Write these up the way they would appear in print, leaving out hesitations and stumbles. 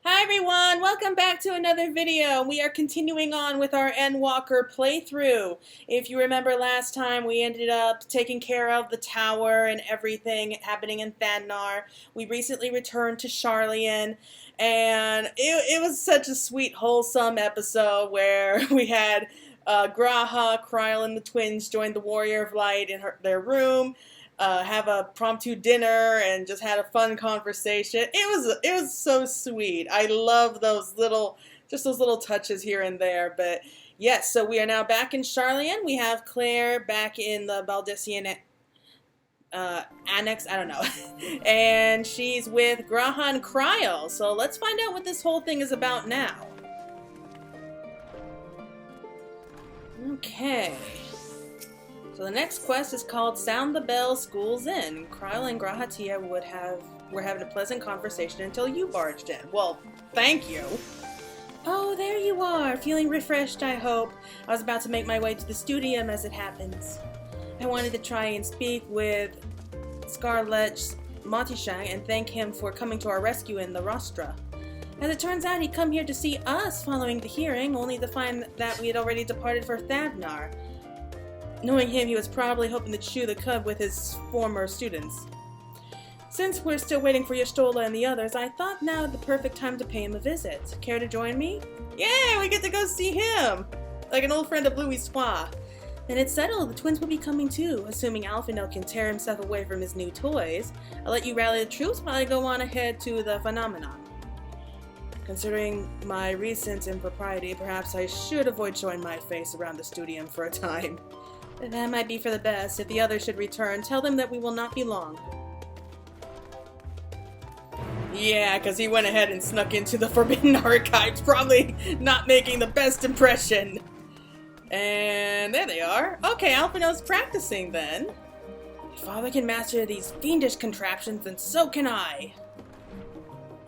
Hi everyone, welcome back to another video. We are continuing on with our Endwalker playthrough. If you remember last time, we ended up taking care of the tower and everything happening in Thavnair. We recently returned to Sharlayan, and it was such a sweet, wholesome episode where we had Graha, Kryl, and the twins join the Warrior of Light in their room. Have a promptu dinner and just had a fun conversation. It was so sweet. I love those little touches here and there. But yes, so we are now back in Sharlayan. We have Claire back in the Baldician annex. I don't know, and she's with Graha and Kryl. So let's find out what this whole thing is about now. Okay. So the next quest is called Sound the Bell, School's In. Kryl and Grahatia were having a pleasant conversation until you barged in. Well, thank you. Oh, there you are, feeling refreshed, I hope. I was about to make my way to the studium as it happens. I wanted to try and speak with Scarlet Matishang and thank him for coming to our rescue in the Rostra. As it turns out, he'd come here to see us following the hearing, only to find that we had already departed for Thavnair. Knowing him, he was probably hoping to chew the cud with his former students. Since we're still waiting for Yastola and the others, I thought now the perfect time to pay him a visit. Care to join me? Yeah, we get to go see him! Like an old friend of Louis Soir. Then it's settled, the twins will be coming too, assuming Alphino can tear himself away from his new toys. I'll let you rally the troops while I go on ahead to the phenomenon. Considering my recent impropriety, perhaps I should avoid showing my face around the studium for a time. That might be for the best. If the others should return, tell them that we will not be long. Yeah, because he went ahead and snuck into the Forbidden Archives, probably not making the best impression. And there they are. Okay, Alphino's practicing then. If Father can master these fiendish contraptions, then so can I.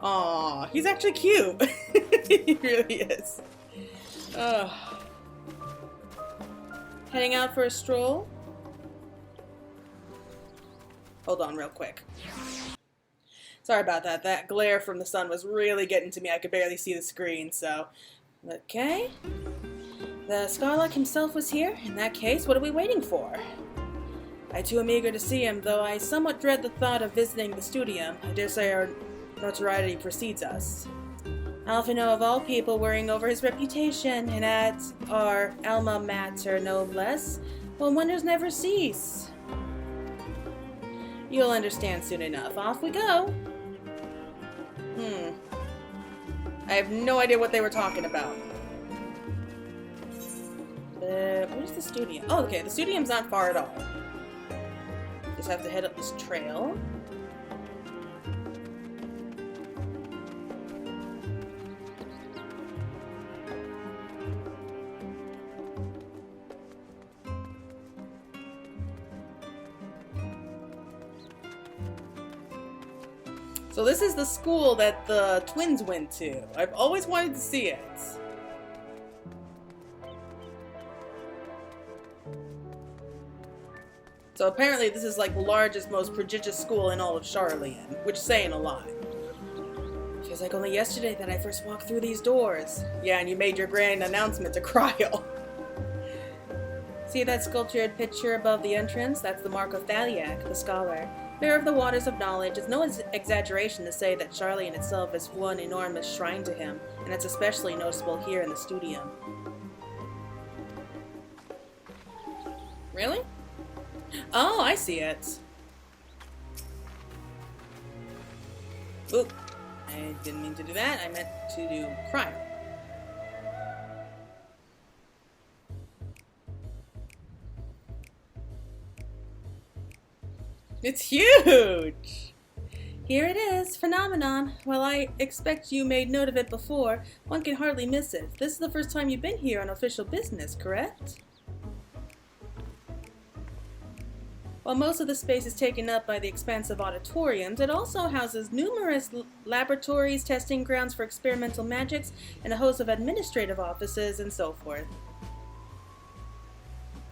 Aw, he's actually cute. He really is. Ugh. Heading out for a stroll? Hold on real quick. Sorry about that. That glare from the sun was really getting to me. I could barely see the screen, so... Okay. The Scarlet himself was here. In that case, what are we waiting for? I too am eager to see him, though I somewhat dread the thought of visiting the studium. I dare say our notoriety precedes us. Alphino of all people worrying over his reputation, and at our alma mater no less, well, wonders never cease. You'll understand soon enough. Off we go. I have no idea what they were talking about. Where's the studium? Oh, okay, the studium's not far at all. Just have to head up this trail. So this is the school that the twins went to. I've always wanted to see it. So apparently this is like the largest, most prodigious school in all of Sharlayan, which is saying a lot. Feels like only yesterday that I first walked through these doors. Yeah, and you made your grand announcement to Kryl. See that sculptured picture above the entrance? That's the mark of Thaliak, the scholar. Bearer of the waters of knowledge. It's no exaggeration to say that Sharlayan itself is one enormous shrine to him, and it's especially noticeable here in the studium. Really? Oh, I see it. Oop. I didn't mean to do that. I meant to do crime. It's huge! Here it is, Phenomenon. While I expect you made note of it before, one can hardly miss it. This is the first time you've been here on official business, correct? While most of the space is taken up by the expansive auditoriums, it also houses numerous laboratories, testing grounds for experimental magics, and a host of administrative offices and so forth.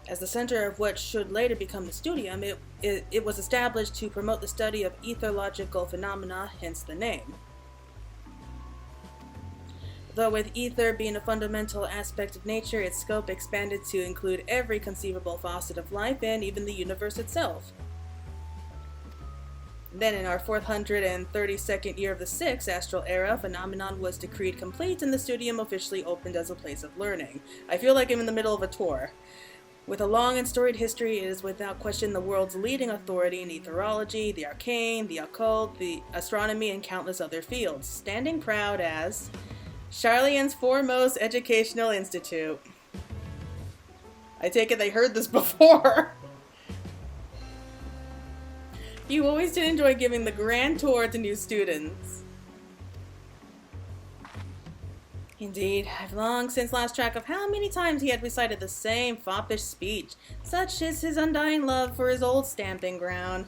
As the center of what should later become the studium, it was established to promote the study of etherological phenomena, hence the name. Though with ether being a fundamental aspect of nature, its scope expanded to include every conceivable facet of life and even the universe itself. Then in our 432nd year of the 6th astral era, Phenomenon was decreed complete and the studium officially opened as a place of learning. I feel like I'm in the middle of a tour. With a long and storied history, it is without question the world's leading authority in etherology, the arcane, the occult, the astronomy, and countless other fields, standing proud as Sharlayan's foremost educational institute. I take it they heard this before. You always did enjoy giving the grand tour to new students. Indeed, I've long since lost track of how many times he had recited the same foppish speech. Such is his undying love for his old stamping ground.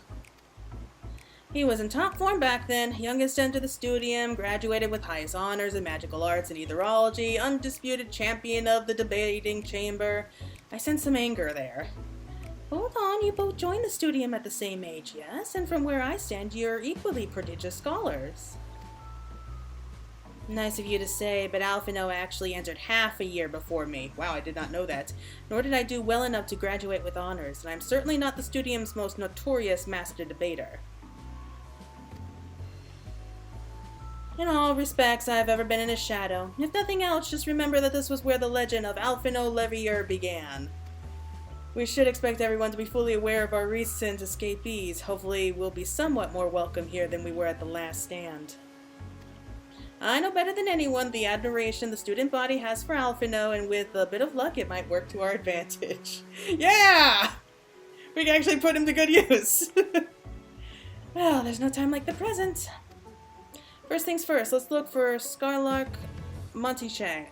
He was in top form back then, youngest to enter the studium, graduated with highest honors in magical arts and etherology, undisputed champion of the debating chamber. I sense some anger there. Hold on, you both joined the studium at the same age, yes? And from where I stand, you're equally prodigious scholars. Nice of you to say, but Alphino actually entered half a year before me. Wow, I did not know that. Nor did I do well enough to graduate with honors, and I'm certainly not the studium's most notorious master debater. In all respects, I've ever been in his shadow. If nothing else, just remember that this was where the legend of Alphino Levier began. We should expect everyone to be fully aware of our recent escapees. Hopefully, we'll be somewhat more welcome here than we were at the last stand. I know better than anyone the admiration the student body has for Alphino, and with a bit of luck, it might work to our advantage. Yeah! We can actually put him to good use. Well, there's no time like the present. First things first, let's look for Scarlark Montichang.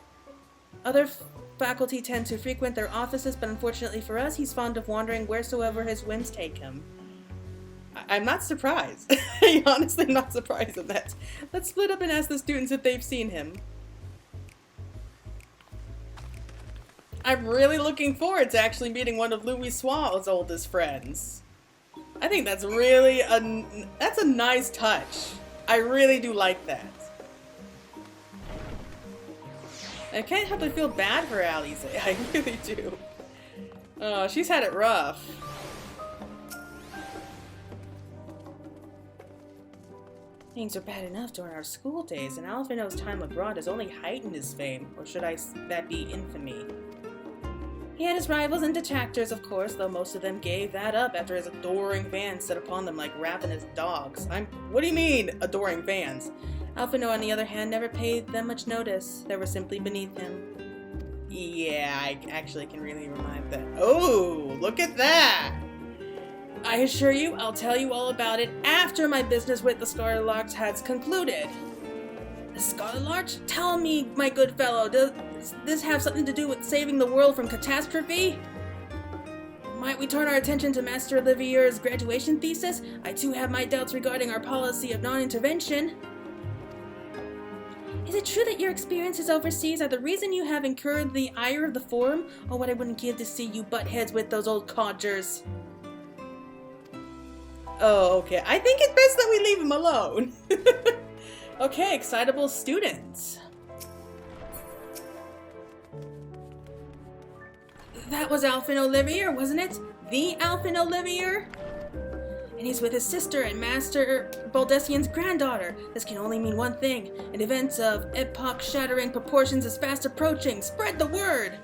Other faculty tend to frequent their offices, but unfortunately for us, he's fond of wandering wheresoever his whims take him. I'm not surprised. I'm honestly not surprised at that. Let's split up and ask the students if they've seen him. I'm really looking forward to actually meeting one of Louis Soir's oldest friends. I think that's really that's a nice touch. I really do like that. I can't help but feel bad for Alice. I really do. Oh, she's had it rough. Things were bad enough during our school days, and Alphino's time abroad has only heightened his fame, or should that be infamy? He had his rivals and detractors, of course, though most of them gave that up after his adoring fans set upon them like ravenous dogs. What do you mean, adoring fans? Alphino, on the other hand, never paid them much notice. They were simply beneath him. Yeah, I actually can really remind that. Oh, look at that! I assure you, I'll tell you all about it after my business with the Scarlarks has concluded. The Scarlarks? Tell me, my good fellow, does this have something to do with saving the world from catastrophe? Might we turn our attention to Master Olivier's graduation thesis? I too have my doubts regarding our policy of non-intervention. Is it true that your experiences overseas are the reason you have incurred the ire of the Forum? Oh, what I wouldn't give to see you butt heads with those old codgers. Oh, okay. I think it's best that we leave him alone. Okay, excitable students. That was Alphino Levier, wasn't it? The Alphino Levier? And he's with his sister and Master Baldessian's granddaughter. This can only mean one thing. An event of epoch-shattering proportions is fast approaching. Spread the word!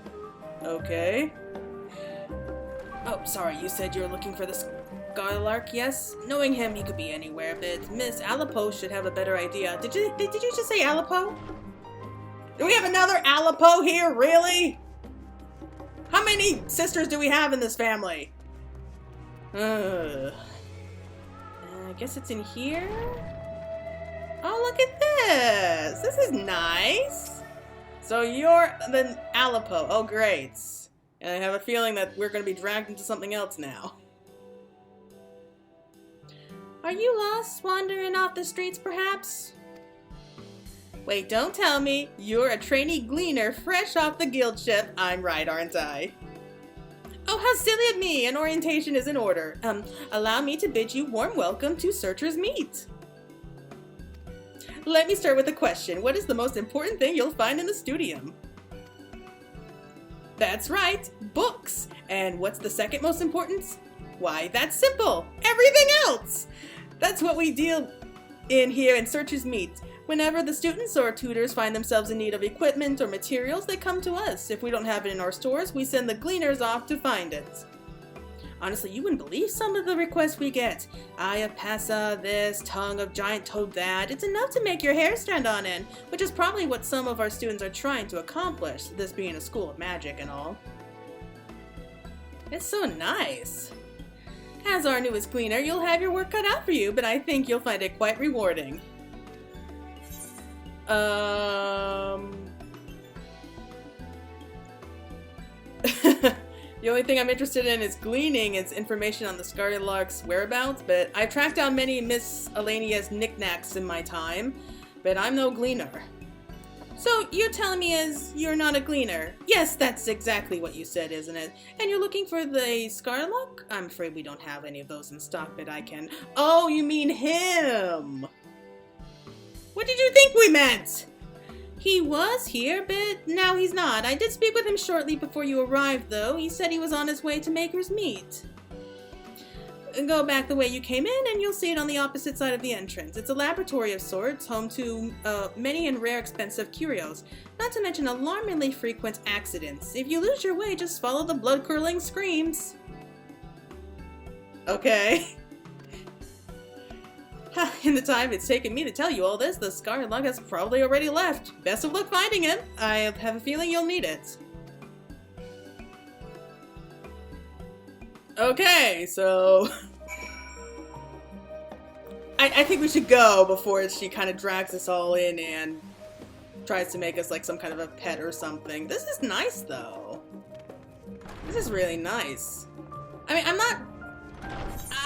Okay. Oh, sorry, you said you were looking for the Scarlark, yes? Knowing him, he could be anywhere, but Miss Alipo should have a better idea. Did you just say Alipo? Do we have another Alipo here, really? How many sisters do we have in this family? I guess it's in here? Oh, look at this! This is nice! So you're the Alipo. Oh, great. And I have a feeling that we're going to be dragged into something else now. Are you lost, wandering off the streets, perhaps? Wait, don't tell me. You're a trainee gleaner fresh off the guild ship. I'm right, aren't I? Oh, how silly of me! An orientation is in order. Allow me to bid you warm welcome to Searcher's Meet. Let me start with a question. What is the most important thing you'll find in the studium? That's right, books. And what's the second most important? Why, that's simple. Everything else. That's what we deal in here in Searchers Meet. Whenever the students or tutors find themselves in need of equipment or materials, they come to us. If we don't have it in our stores, we send the gleaners off to find it. Honestly, you wouldn't believe some of the requests we get. Eye of Passa this, tongue of giant toad that. It's enough to make your hair stand on end, which is probably what some of our students are trying to accomplish, this being a school of magic and all. It's so nice. As our newest gleaner, you'll have your work cut out for you, but I think you'll find it quite rewarding. The only thing I'm interested in is gleaning its information on the Scarlark's whereabouts, but I've tracked down many Miss Elenia's knickknacks in my time, but I'm no gleaner. So you're telling me you're not a gleaner? Yes, that's exactly what you said, isn't it? And you're looking for the Scarlark? I'm afraid we don't have any of those in stock, but I can... Oh, you mean him! What did you think we meant? He was here, but now he's not. I did speak with him shortly before you arrived, though. He said he was on his way to Maker's Meet. Go back the way you came in, and you'll see it on the opposite side of the entrance. It's a laboratory of sorts, home to many and rare expensive curios, not to mention alarmingly frequent accidents. If you lose your way, just follow the blood-curdling screams. Okay. In the time it's taken me to tell you all this, the Scarlark has probably already left. Best of luck finding him. I have a feeling you'll need it. Okay, so... I think we should go before she kind of drags us all in and tries to make us like some kind of a pet or something. This is nice, though. This is really nice. I mean,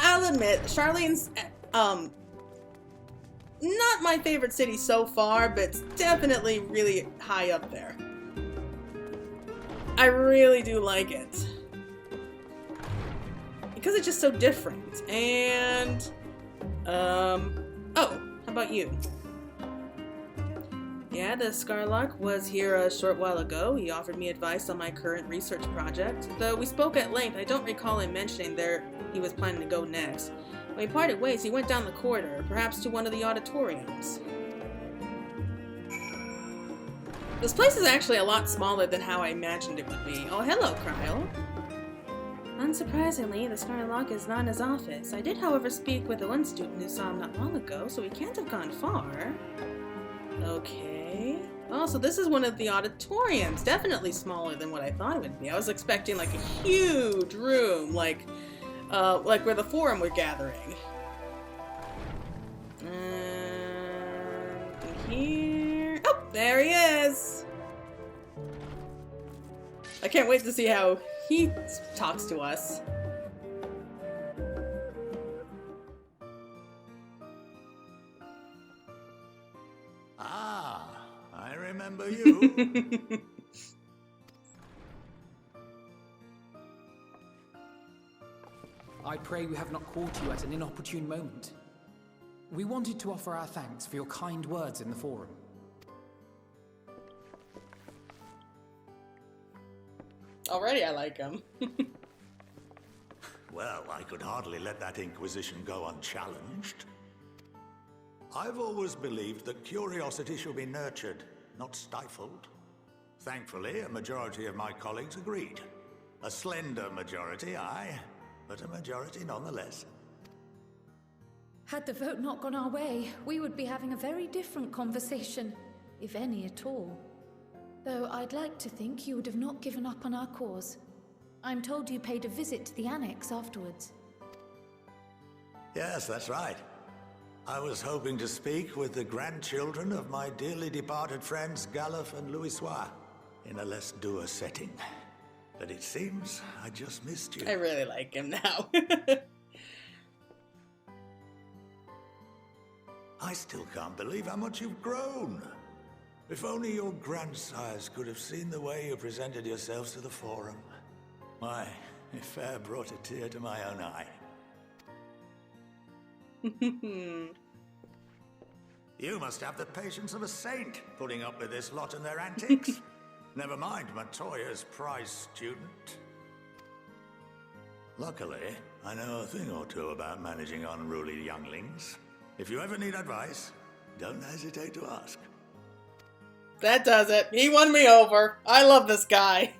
I'll admit, Sharlayan's, not my favorite city so far, but it's definitely really high up there. I really do like it. Because it's just so different. And, oh, how about you? Yeah, the Scarlark was here a short while ago. He offered me advice on my current research project. Though we spoke at length, I don't recall him mentioning he was planning to go next. When we parted ways, he went down the corridor, perhaps to one of the auditoriums. This place is actually a lot smaller than how I imagined it would be. Oh, hello, Cryle. Unsurprisingly, the Scarlark is not in his office. I did, however, speak with the one student who saw him not long ago, so he can't have gone far. Okay. Oh, so this is one of the auditoriums. Definitely smaller than what I thought it would be. I was expecting like a huge room, like where the forum were gathering. And here... Oh, there he is! I can't wait to see how he talks to us. Ah, I remember you. I pray we have not caught you at an inopportune moment. We wanted to offer our thanks for your kind words in the forum. Already I like him. Well, I could hardly let that Inquisition go unchallenged. I've always believed that curiosity should be nurtured, not stifled. Thankfully, a majority of my colleagues agreed. A slender majority, aye, but a majority nonetheless. Had the vote not gone our way, we would be having a very different conversation, if any at all. Though I'd like to think you would have not given up on our cause. I'm told you paid a visit to the annex afterwards. Yes, that's right. I was hoping to speak with the grandchildren of my dearly departed friends Galuf and Louisois in a less dour setting. But it seems I just missed you. I really like him now. I still can't believe how much you've grown. If only your grandsires could have seen the way you presented yourselves to the forum. Why, it fair brought a tear to my own eye. You must have the patience of a saint, putting up with this lot and their antics. Never mind Matoya's prize student. Luckily, I know a thing or two about managing unruly younglings. If you ever need advice, don't hesitate to ask. That does it. He won me over. I love this guy.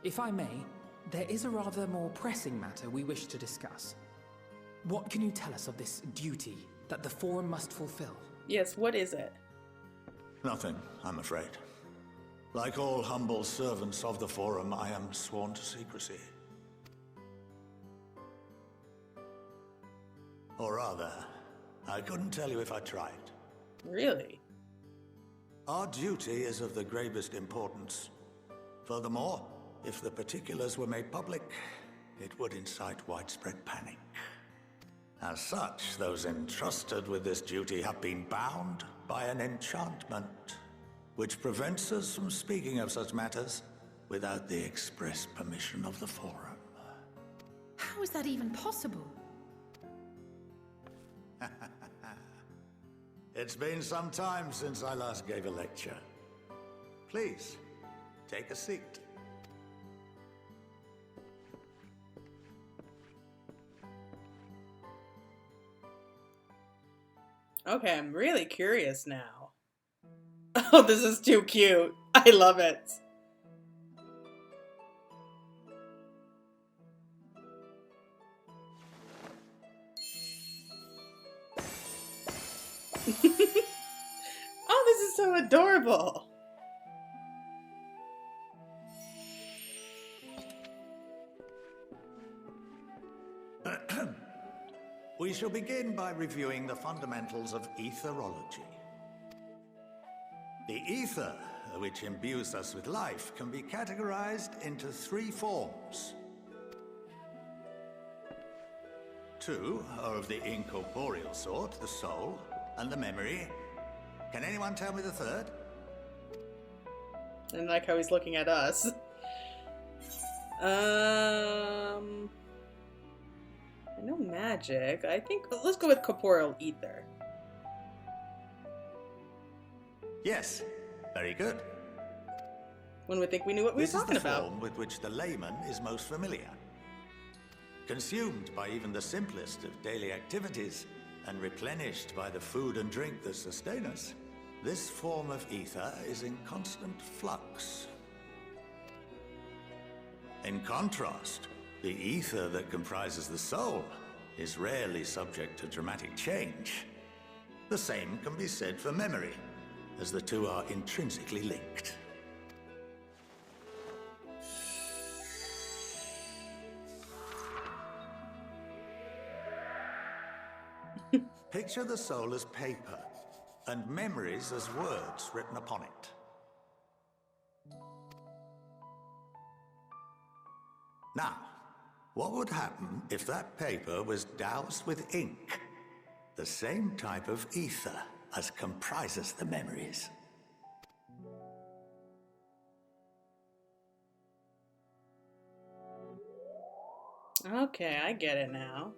If I may, there is a rather more pressing matter we wish to discuss. What can you tell us of this duty that the Forum must fulfill? Yes, what is it? Nothing, I'm afraid. Like all humble servants of the Forum, I am sworn to secrecy. Or rather, I couldn't tell you if I tried. Really? Our duty is of the gravest importance. Furthermore, if the particulars were made public, it would incite widespread panic. As such, those entrusted with this duty have been bound by an enchantment, which prevents us from speaking of such matters without the express permission of the Forum. How is that even possible? It's been some time since I last gave a lecture. Please, take a seat. Okay, I'm really curious now. Oh, this is too cute. I love it. Oh, this is so adorable. We shall begin by reviewing the fundamentals of etherology. The ether, which imbues us with life, can be categorized into 3 forms. 2 are of the incorporeal sort, the soul, and the memory. Can anyone tell me the third? I like how he's looking at us. I know magic. I think let's go with corporeal ether. Yes, very good. When we think we knew what we were talking This is the about. form with which the layman is most familiar. Consumed by even the simplest of daily activities, and replenished by the food and drink that sustain us, this form of ether is in constant flux. In contrast, the ether that comprises the soul is rarely subject to dramatic change. The same can be said for memory, as the two are intrinsically linked. Picture the soul as paper, and memories as words written upon it. Now, what would happen if that paper was doused with ink? The same type of ether as comprises the memories. Okay, I get it now.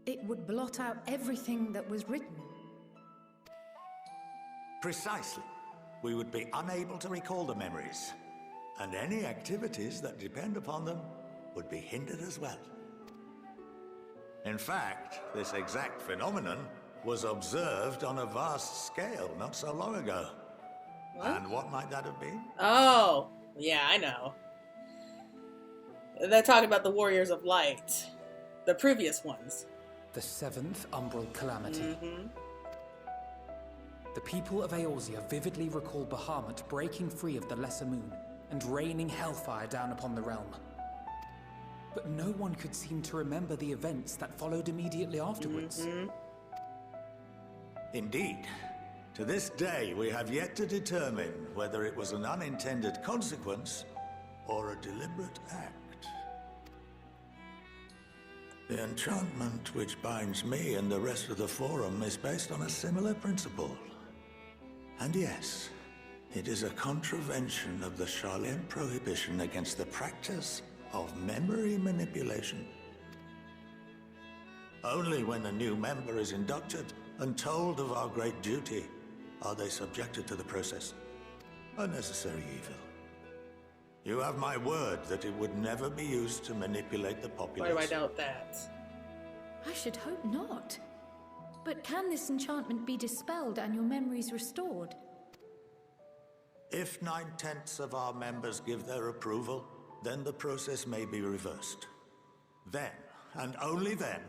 It would blot out everything that was written. Precisely. We would be unable to recall the memories, and any activities that depend upon them would be hindered as well. In fact, this exact phenomenon was observed on a vast scale not so long ago. What? And what might that have been? Oh, yeah, I know. They're talking about the Warriors of Light. The previous ones. The 7th Umbral Calamity. Mm-hmm. The people of Eorzea vividly recall Bahamut breaking free of the Lesser Moon and raining hellfire down upon the realm. But no one could seem to remember the events that followed immediately afterwards. Mm-hmm. Indeed. To this day, we have yet to determine whether it was an unintended consequence or a deliberate act. The enchantment which binds me and the rest of the Forum is based on a similar principle. And yes, It is a contravention of the Sharlayan prohibition against the practice of memory manipulation. Only when a new member is inducted and told of our great duty are they subjected to the process. A necessary evil. You have my word that it would never be used to manipulate the populace. Why do I doubt that? I should hope not. But can this enchantment be dispelled and your memories restored? If 9/10 of our members give their approval, then the process may be reversed. Then, and only then,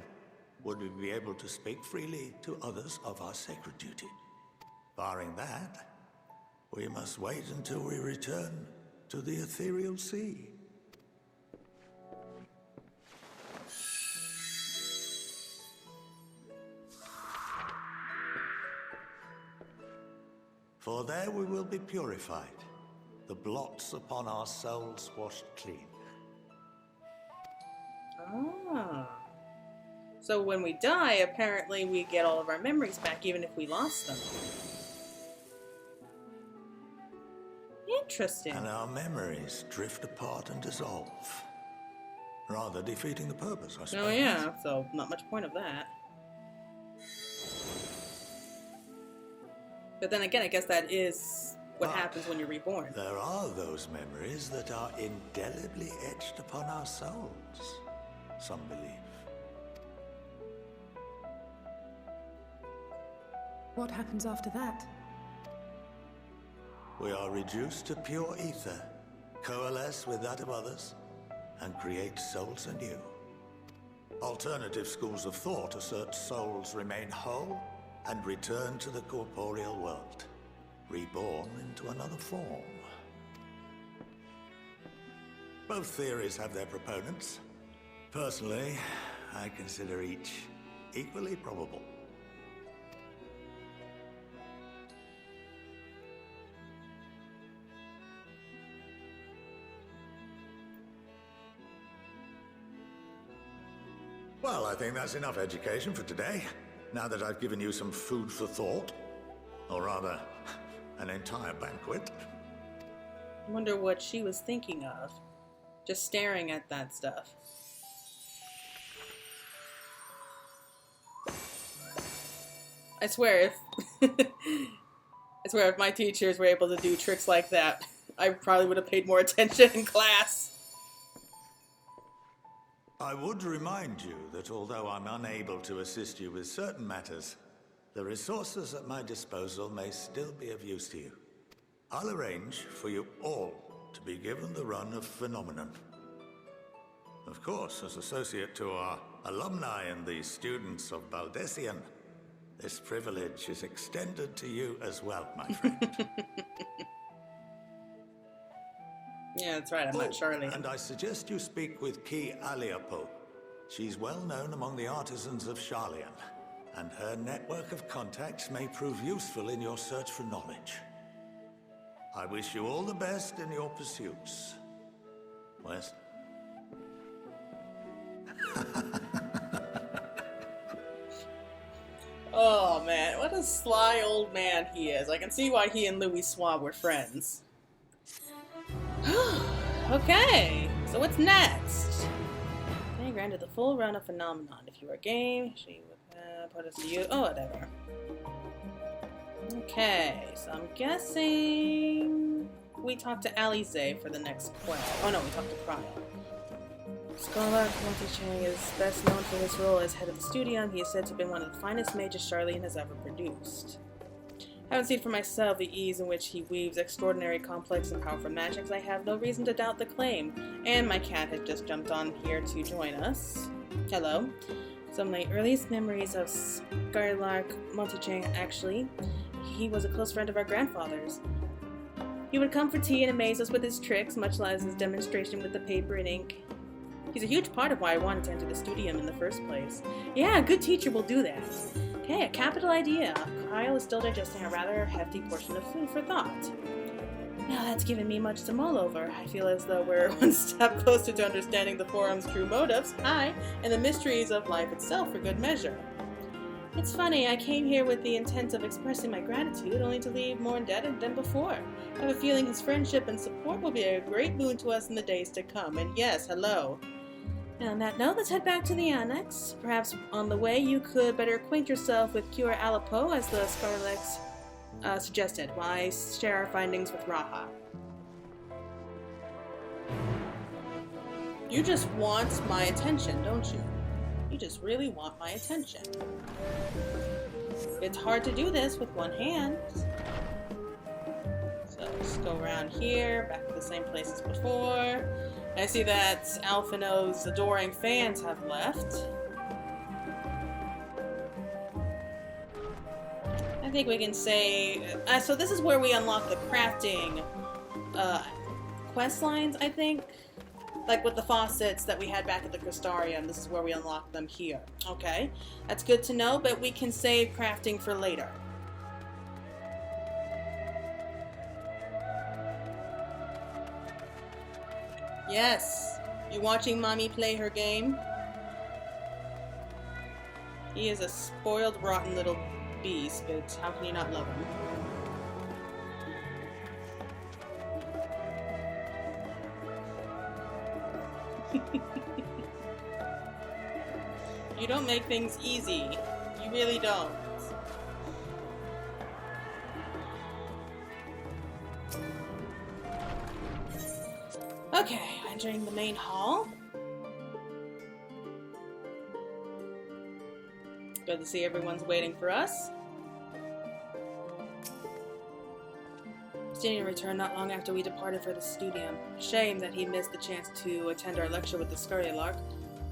would we be able to speak freely to others of our sacred duty. Barring that, we must wait until we return to the ethereal sea. For there we will be purified, the blots upon our souls washed clean. Ah. So when we die, apparently we get all of our memories back, even if we lost them. Interesting. And our memories drift apart and dissolve, rather defeating the purpose, I suppose. Oh yeah, so not much point of that. But then again, I guess that is what happens when you're reborn. There are those memories that are indelibly etched upon our souls, some believe. What happens after that? We are reduced to pure ether, coalesce with that of others, and create souls anew. Alternative schools of thought assert souls remain whole and return to the corporeal world, reborn into another form. Both theories have their proponents. Personally, I consider each equally probable. Well, I think that's enough education for today. Now that I've given you some food for thought, or rather, an entire banquet. I wonder what she was thinking of. Just staring at that stuff. I swear, if my teachers were able to do tricks like that, I probably would have paid more attention in class. I would remind you that although I'm unable to assist you with certain matters, the resources at my disposal may still be of use to you. I'll arrange for you all to be given the run of Phenomenon. Of course, as associate to our alumni and the students of Baldessian, this privilege is extended to you as well, my friend. Yeah, that's right, I'm not Sharlayan. And I suggest you speak with Ki Aliapo. She's well known among the artisans of Sharlayan, and her network of contacts may prove useful in your search for knowledge. I wish you all the best in your pursuits. West? Oh man, what a sly old man he is. I can see why he and Louis Swab were friends. Okay, so what's next? Okay, granted the full run of Phenomenon. If you are game, she would put us to you. Oh, whatever. Okay, so I'm guessing we talk to Alize for the next quest. Oh no, we talk to Cryo. Scholar Montichang is best known for his role as head of the studio. He is said to have been one of the finest mages Sharlayan has ever produced. Having seen for myself the ease in which he weaves extraordinary, complex, and powerful magics, I have no reason to doubt the claim. And my cat has just jumped on here to join us. Hello. Some of my earliest memories of Skylark Montichang, actually, he was a close friend of our grandfather's. He would come for tea and amaze us with his tricks, much like his demonstration with the paper and ink. He's a huge part of why I wanted to enter the studium in the first place. Yeah, a good teacher will do that. Okay, a capital idea. Kyle is still digesting a rather hefty portion of food for thought. Now that's given me much to mull over. I feel as though we're one step closer to understanding the forum's true motives, and the mysteries of life itself for good measure. It's funny, I came here with the intent of expressing my gratitude, only to leave more indebted than before. I have a feeling his friendship and support will be a great boon to us in the days to come. And yes, hello. And on that note, let's head back to the annex. Perhaps on the way you could better acquaint yourself with Cure Alipo, as the Scarlex suggested, while I share our findings with Raha. You just want my attention, don't you? You just really want my attention. It's hard to do this with one hand. So just go around here, back to the same place as before. I see that Alphino's adoring fans have left. I think we can say... so this is where we unlock the crafting quest lines, I think. Like with the faucets that we had back at the Crystarium, this is where we unlock them here. Okay, that's good to know, but we can save crafting for later. Yes, you watching Mommy play her game? He is a spoiled, rotten little beast, but how can you not love him? You don't make things easy. You really don't. Okay, entering the main hall. Good to see everyone's waiting for us. Justinian returned not long after we departed for the studium. Shame that he missed the chance to attend our lecture with the Scarleyan.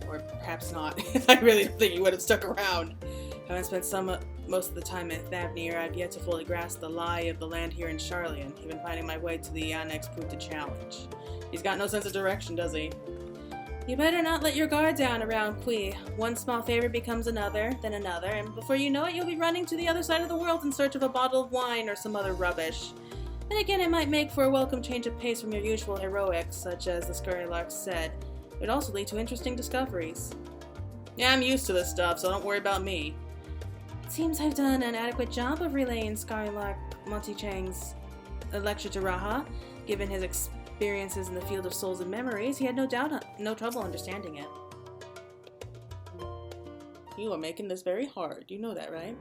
Or perhaps not. I really don't think he would have stuck around. Having spent most of the time at Thavnair, I've yet to fully grasp the lie of the land here in Sharlayan. Even finding my way to the annex proved a challenge. He's got no sense of direction, does he? You better not let your guard down around Qui. One small favor becomes another, then another, and before you know it, you'll be running to the other side of the world in search of a bottle of wine or some other rubbish. Then again, it might make for a welcome change of pace from your usual heroics, such as the Scarleyan said. It would also lead to interesting discoveries. Yeah, I'm used to this stuff, so don't worry about me. It seems I've done an adequate job of relaying Scarleyan Montichang's lecture to Raha. Given his experiences in the field of souls and memories, he had no trouble understanding it. You are making this very hard. You know that, right?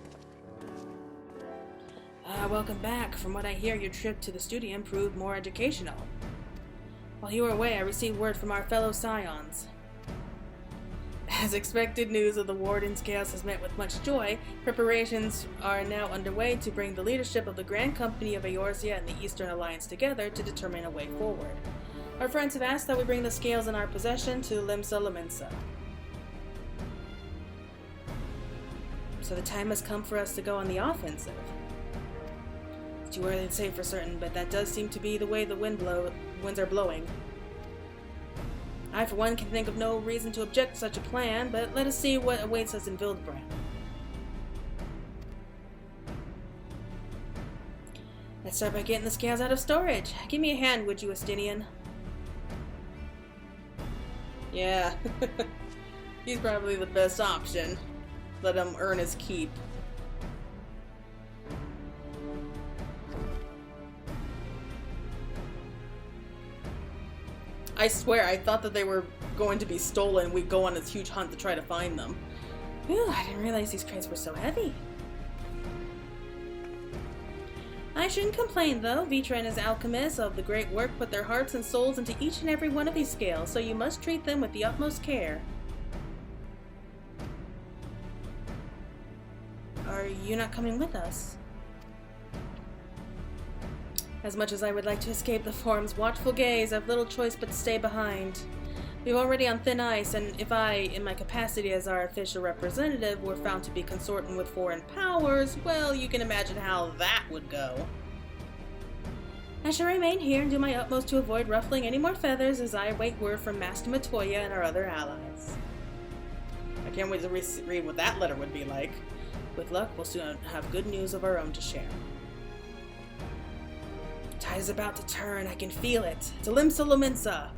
Welcome back. From what I hear, your trip to the studium proved more educational. While you were away, I received word from our fellow scions. As expected, news of the Warden's chaos has met with much joy. Preparations are now underway to bring the leadership of the Grand Company of Eorzea and the Eastern Alliance together to determine a way forward. Our friends have asked that we bring the scales in our possession to Limsa Lominsa. So the time has come for us to go on the offensive. It's too early to say for certain, but that does seem to be the way the winds are blowing. I, for one, can think of no reason to object to such a plan, but let us see what awaits us in Wildbrand. Let's start by getting the scales out of storage. Give me a hand, would you, Estinian? Yeah, he's probably the best option. Let him earn his keep. I swear, I thought that they were going to be stolen. We'd go on this huge hunt to try to find them. Whew, I didn't realize these crates were so heavy. I shouldn't complain, though. Vitra and his alchemists of the great work put their hearts and souls into each and every one of these scales, so you must treat them with the utmost care. Are you not coming with us? As much as I would like to escape the Forum's watchful gaze, I've little choice but to stay behind. We're already on thin ice, and if I, in my capacity as our official representative, were found to be consorting with foreign powers, well, you can imagine how that would go. I shall remain here and do my utmost to avoid ruffling any more feathers as I await word from Master Matoya and our other allies. I can't wait to read what that letter would be like. With luck, we'll soon have good news of our own to share. Tide is about to turn, I can feel it. To Limsa Lominsa!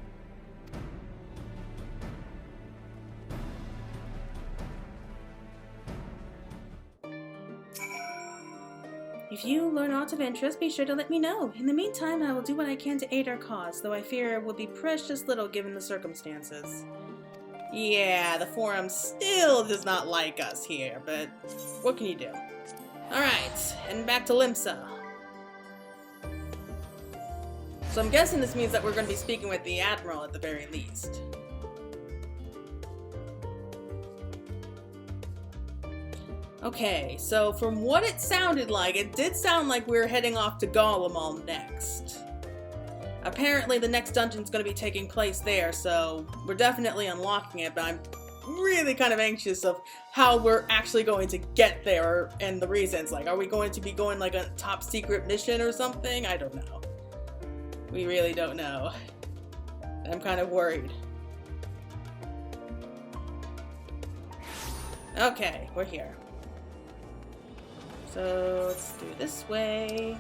If you learn aught of interest, be sure to let me know. In the meantime, I will do what I can to aid our cause, though I fear it will be precious little given the circumstances. Yeah, the forum still does not like us here, but what can you do? Alright, heading back to Limsa. So I'm guessing this means that we're going to be speaking with the Admiral at the very least. Okay, so from what it sounded like, it did sound like we were heading off to Garlemald next. Apparently the next dungeon's going to be taking place there, so we're definitely unlocking it, but I'm really kind of anxious of how we're actually going to get there and the reasons. Like, are we going to be going like a top secret mission or something? I don't know. We really don't know. I'm kind of worried. Okay, we're here. So let's do this way.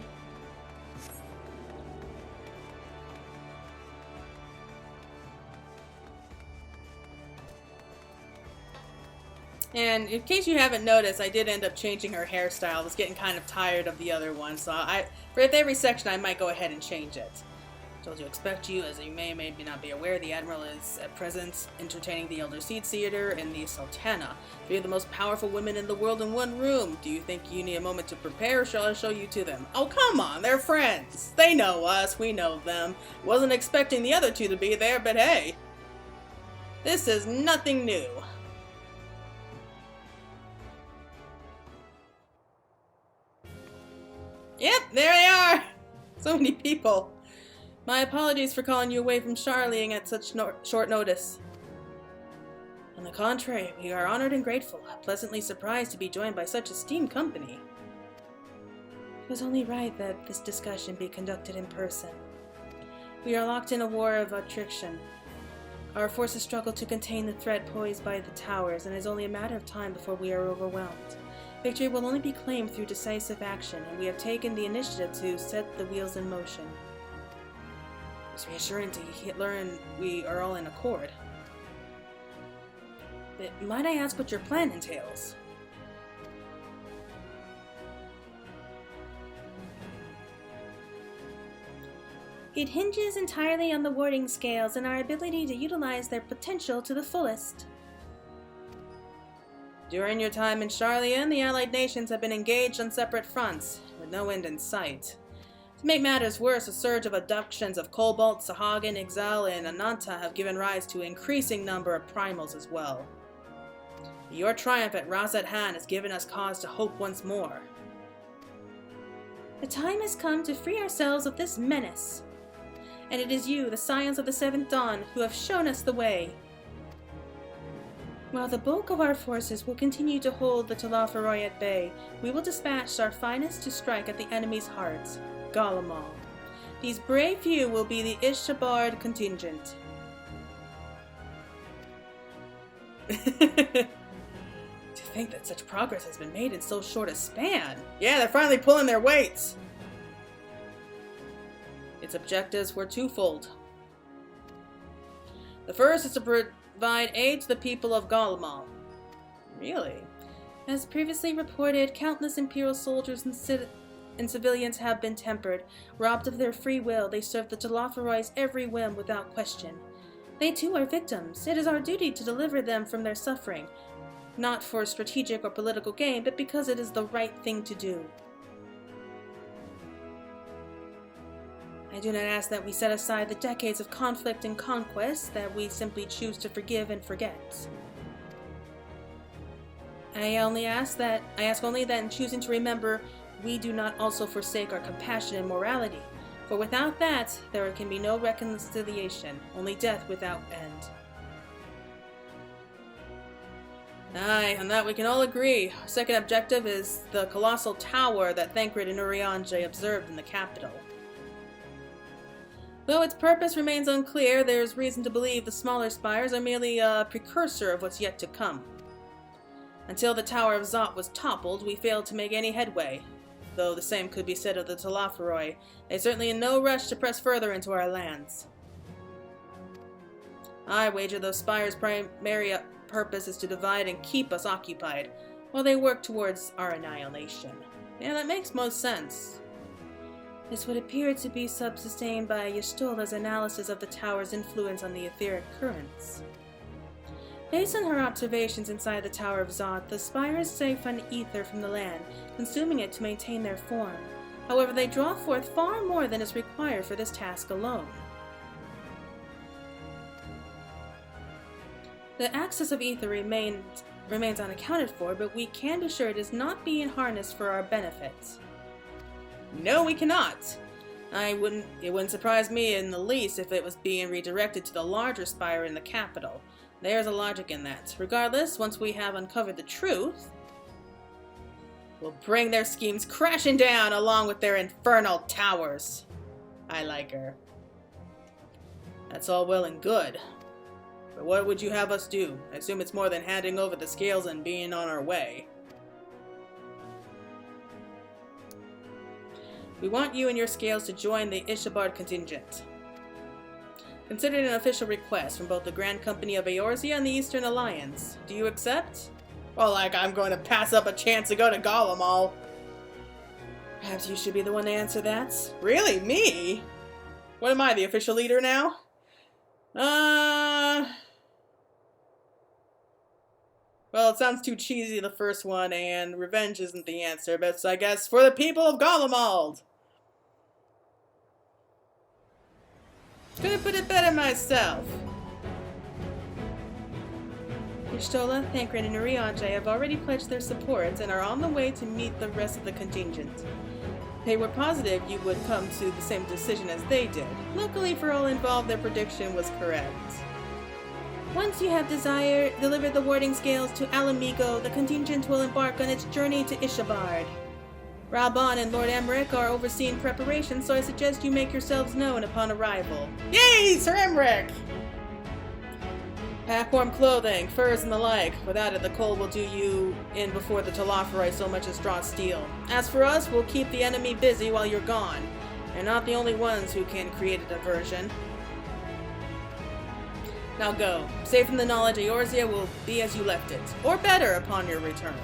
And in case you haven't noticed, I did end up changing her hairstyle. I was getting kind of tired of the other one, so for every section I might go ahead and change it. Told you expect you, as you may or may not be aware, the Admiral is at present entertaining the Elder Seed Theater and the Sultana, three of the most powerful women in the world in one room. Do you think you need a moment to prepare, or shall I show you to them? Oh, come on, they're friends. They know us, we know them. Wasn't expecting the other two to be there, but hey. This is nothing new. Yep, there they are! So many people. My apologies for calling you away from Sharlayan at such short notice. On the contrary, we are honored and grateful, pleasantly surprised to be joined by such esteemed company. It was only right that this discussion be conducted in person. We are locked in a war of attrition. Our forces struggle to contain the threat posed by the towers, and it is only a matter of time before we are overwhelmed. Victory will only be claimed through decisive action, and we have taken the initiative to set the wheels in motion. It's reassuring to learn we are all in accord. But might I ask what your plan entails? It hinges entirely on the warding scales and our ability to utilize their potential to the fullest. During your time in Sharlayan, the allied nations have been engaged on separate fronts, with no end in sight. To make matters worse, a surge of abductions of Cobalt, Sahagin, Ixal, and Ananta have given rise to an increasing number of primals as well. Your triumph at Razat Han has given us cause to hope once more. The time has come to free ourselves of this menace. And it is you, the Scions of the Seventh Dawn, who have shown us the way. While the bulk of our forces will continue to hold the Thalafiroi at bay, we will dispatch our finest to strike at the enemy's hearts. Garlemald. These brave few will be the Ishabard contingent. To think that such progress has been made in so short a span. Yeah, they're finally pulling their weights. Its objectives were twofold. The first is to provide aid to the people of Garlemald. Really? As previously reported, countless Imperial soldiers and civilians have been tempered. Robbed of their free will, they serve the Thalafiroi every whim without question. They too are victims. It is our duty to deliver them from their suffering, not for strategic or political gain, but because it is the right thing to do. I do not ask that we set aside the decades of conflict and conquest, that we simply choose to forgive and forget. I ask only that in choosing to remember, we do not also forsake our compassion and morality, for without that, there can be no reconciliation, only death without end. Aye, on that we can all agree. Our second objective is the Colossal Tower that Thancred and Urianger observed in the capital. Though its purpose remains unclear, there is reason to believe the smaller spires are merely a precursor of what's yet to come. Until the Tower of Zot was toppled, we failed to make any headway. Though the same could be said of the Thalafiroi, they are certainly in no rush to press further into our lands. I wager those spires' primary purpose is to divide and keep us occupied, while they work towards our annihilation. Yeah, that makes most sense. This would appear to be sustained by Y'shtola's analysis of the tower's influence on the etheric currents. Based on her observations inside the Tower of Zod, the spires siphon ether from the land, consuming it to maintain their form. However, they draw forth far more than is required for this task alone. The access of ether remains unaccounted for, but we can be sure it is not being harnessed for our benefit. No, we cannot. It wouldn't surprise me in the least if it was being redirected to the larger spire in the capital. There's a logic in that. Regardless, once we have uncovered the truth, we'll bring their schemes crashing down along with their infernal towers. I like her. That's all well and good. But what would you have us do? I assume it's more than handing over the scales and being on our way. We want you and your scales to join the Ishabard contingent. Considered an official request from both the Grand Company of Eorzea and the Eastern Alliance. Do you accept? Well, like I'm going to pass up a chance to go to Garlemald. Perhaps you should be the one to answer that. Really? Me? What am I, the official leader now? Well, it sounds too cheesy, the first one, and revenge isn't the answer, but so I guess for the people of Garlemald! Could have put it better myself. Y'shtola, Thancred, and Urianger have already pledged their support and are on the way to meet the rest of the contingent. They were positive you would come to the same decision as they did. Luckily for all involved, their prediction was correct. Once you have delivered the warding scales to Alamigo, the contingent will embark on its journey to Ishabard. Raban and Lord Emmerich are overseeing preparations, so I suggest you make yourselves known upon arrival. Yay, Sir Emmerich! Pack warm clothing, furs, and the like. Without it, the cold will do you in before the Telophorite so much as draw steel. As for us, we'll keep the enemy busy while you're gone. They're not the only ones who can create a diversion. Now go. Safe in the knowledge Eorzea will be as you left it, or better upon your return.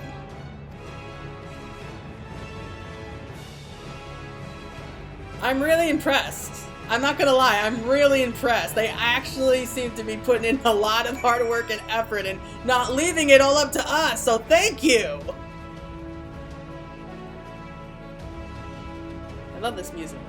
I'm really impressed. I'm not gonna lie, I'm really impressed. They actually seem to be putting in a lot of hard work and effort and not leaving it all up to us, so thank you! I love this music.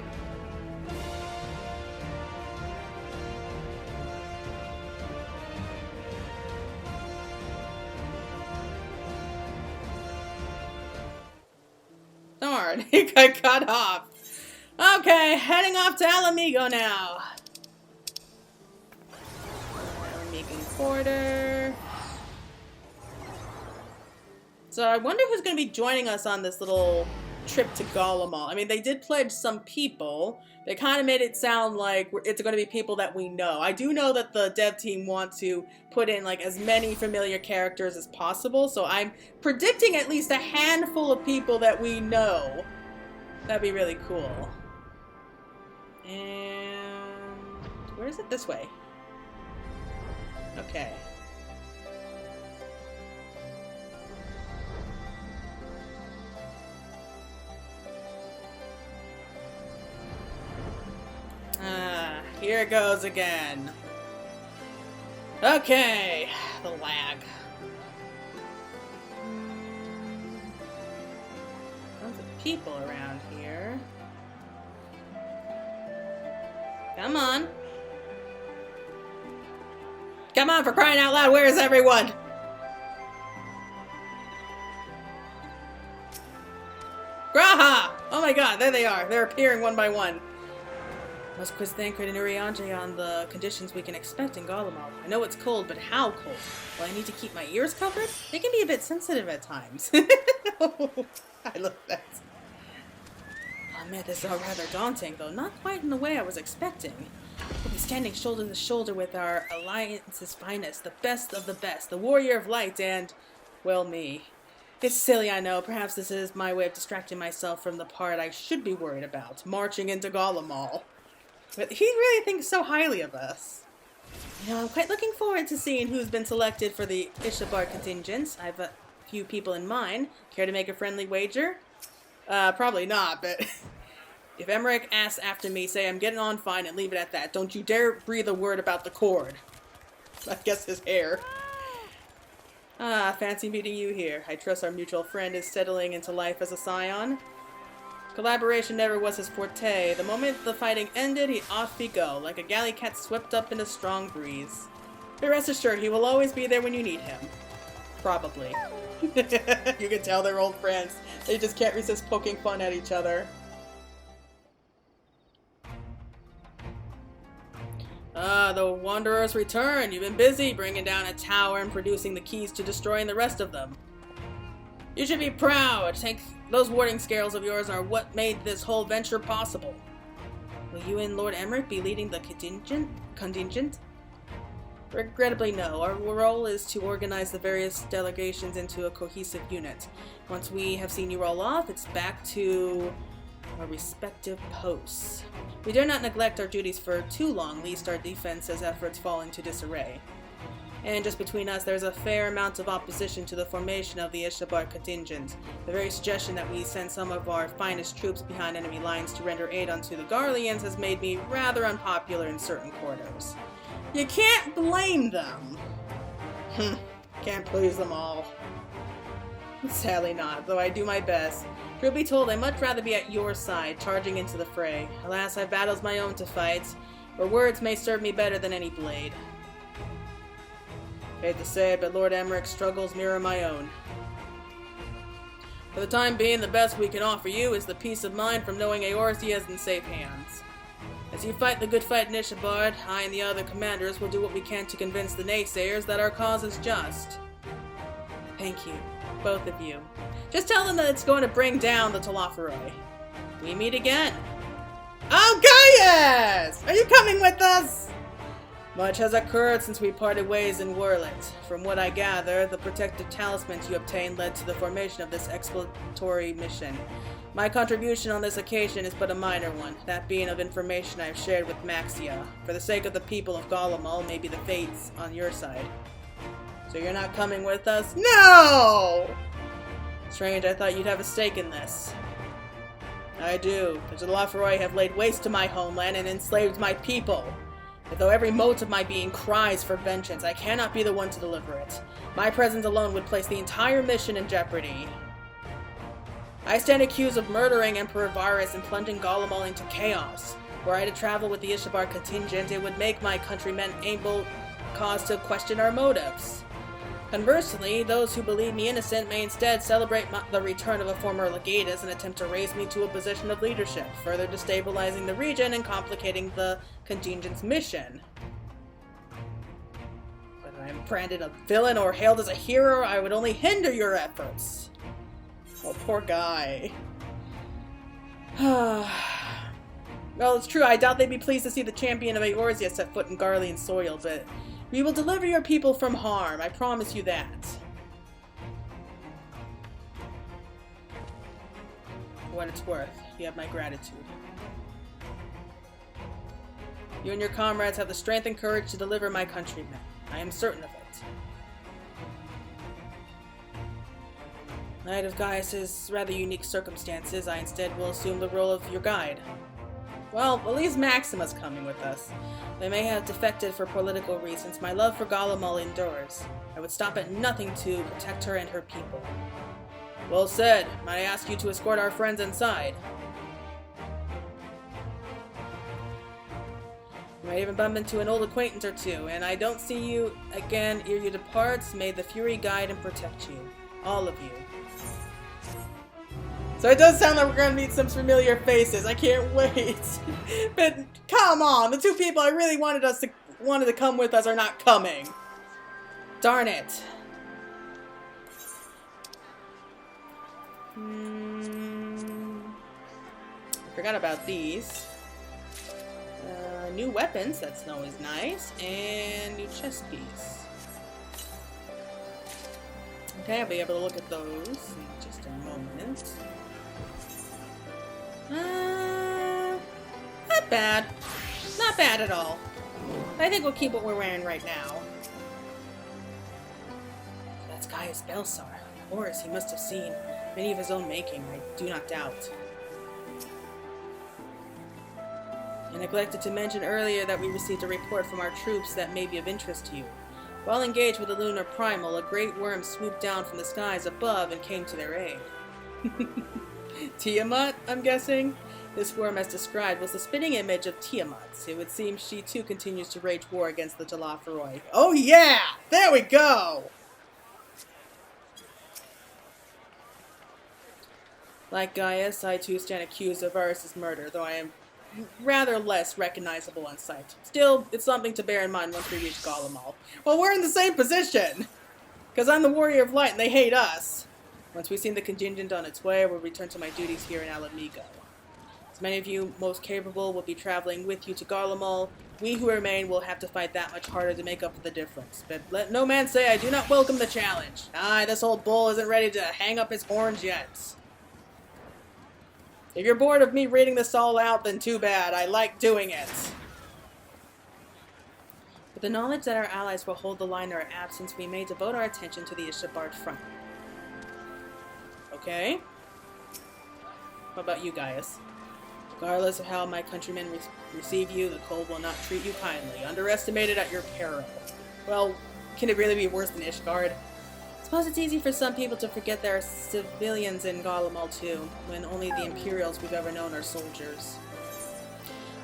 Darn, he got cut off. Okay, heading off to Alamigo now. Alamigo Quarter. So I wonder who's going to be joining us on this little trip to Garlemald. I mean, they did pledge some people. They kind of made it sound like it's going to be people that we know. I do know that the dev team want to put in like as many familiar characters as possible, so I'm predicting at least a handful of people that we know. That'd be really cool. And where is it? This way. Okay. Here it goes again. Okay, the lag. Tons of people around here. Come on. Come on, for crying out loud, where is everyone? Graha! Oh my god, there they are. They're appearing one by one. Must quiz Thancred and Urianger on the conditions we can expect in Garlemald. I know it's cold, but how cold? Will I need to keep my ears covered? They can be a bit sensitive at times. I love that. Oh man, this is all rather daunting, though not quite in the way I was expecting. We'll be standing shoulder to shoulder with our alliance's finest, the best of the best, the warrior of light, and, well, me. It's silly, I know. Perhaps this is my way of distracting myself from the part I should be worried about, marching into Garlemald. But he really thinks so highly of us. You know, I'm quite looking forward to seeing who's been selected for the Ishabard contingent. I have a few people in mind. Care to make a friendly wager? Probably not, but if Emmerich asks after me, say I'm getting on fine and leave it at that. Don't you dare breathe a word about the cord. I guess his hair. Ah, fancy meeting you here. I trust our mutual friend is settling into life as a scion. Collaboration never was his forte. The moment the fighting ended, off he go, like a galley cat swept up in a strong breeze. But rest assured, he will always be there when you need him. Probably. You can tell they're old friends. They just can't resist poking fun at each other. Ah, the Wanderers return. You've been busy bringing down a tower and producing the keys to destroying the rest of them. You should be proud. Those warding scales of yours are what made this whole venture possible. Will you and Lord Emmerich be leading the contingent? Regrettably, no. Our role is to organize the various delegations into a cohesive unit. Once we have seen you roll off, it's back to our respective posts. We dare not neglect our duties for too long, lest our defense's efforts fall into disarray. And just between us, there's a fair amount of opposition to the formation of the Ishabar contingent. The very suggestion that we send some of our finest troops behind enemy lines to render aid unto the Garlians has made me rather unpopular in certain quarters. You can't blame them. Can't please them all. Sadly not, though I do my best. Truth be told, I'd much rather be at your side, charging into the fray. Alas, I've battles my own to fight, where words may serve me better than any blade. Hate to say it, but Lord Emmerich's struggles mirror my own. For the time being, the best we can offer you is the peace of mind from knowing Eorzea is in safe hands. As you fight the good fight in Ishabard, I and the other commanders will do what we can to convince the naysayers that our cause is just. Thank you, both of you. Just tell them that it's going to bring down the Talofaroi. We meet again. Oh, Gaius! Are you coming with us? Much has occurred since we parted ways in Wurlet. From what I gather, the protective talismans you obtained led to the formation of this exploratory mission. My contribution on this occasion is but a minor one, that being of information I have shared with Maxia. For the sake of the people of Garlemald, maybe the fates on your side. So you're not coming with us? No! Strange, I thought you'd have a stake in this. I do. The Talofaroi have laid waste to my homeland and enslaved my people. But though every mote of my being cries for vengeance, I cannot be the one to deliver it. My presence alone would place the entire mission in jeopardy. I stand accused of murdering Emperor Varus and plunging Garlemald into chaos. Were I to travel with the Ishabar contingent, it would make my countrymen able cause to question our motives. Conversely, those who believe me innocent may instead celebrate the return of a former legatus and attempt to raise me to a position of leadership, further destabilizing the region and complicating the contingent's mission. Whether I am branded a villain or hailed as a hero, I would only hinder your efforts. Oh, poor guy. Well, it's true, I doubt they'd be pleased to see the champion of Eorzea set foot in Garlean soil, but we will deliver your people from harm, I promise you that. For what it's worth, you have my gratitude. You and your comrades have the strength and courage to deliver my countrymen. I am certain of it. Knight of Gaius's rather unique circumstances, I instead will assume the role of your guide. Well, at least Maxima's coming with us. They may have defected for political reasons. My love for Garlemald endures. I would stop at nothing to protect her and her people. Well said. Might I ask you to escort our friends inside? You might even bump into an old acquaintance or two, and I don't see you again ere you depart. May the Fury guide and protect you. All of you. So it does sound like we're going to meet some familiar faces. I can't wait. But come on, the two people I really wanted to come with us are not coming. Darn it. I forgot about these. New weapons, that's always nice. And new chess piece. Okay, I'll be able to look at those in just a moment. Not bad. Not bad at all. I think we'll keep what we're wearing right now. That's Gaius Belsar. Horus he must have seen. Many of his own making, I do not doubt. I neglected to mention earlier that we received a report from our troops that may be of interest to you. While engaged with the lunar primal, a great worm swooped down from the skies above and came to their aid. Tiamat, I'm guessing? This worm, as described, was the spitting image of Tiamat. It would seem she too continues to wage war against the Talaferoi. Oh yeah! There we go! Like Gaius, I too stand accused of Varus' murder, though I am rather less recognizable on sight. Still, it's something to bear in mind once we reach Garlemald. Well, we're in the same position! Because I'm the Warrior of Light and they hate us. Once we've seen the contingent on its way, I will return to my duties here in Alamigo. As many of you most capable will be traveling with you to Garlemald, we who remain will have to fight that much harder to make up for the difference. But let no man say I do not welcome the challenge. Aye, this old bull isn't ready to hang up his horns yet. If you're bored of me reading this all out, then too bad. I like doing it. With the knowledge that our allies will hold the line in our absence, we may devote our attention to the Ishbard front. Okay. What about you, Gaius? Regardless of how my countrymen receive you, the cold will not treat you kindly. Underestimated at your peril. Well, can it really be worse than Ishgard? I suppose it's easy for some people to forget there are civilians in Garlemald too, when only the Imperials we've ever known are soldiers.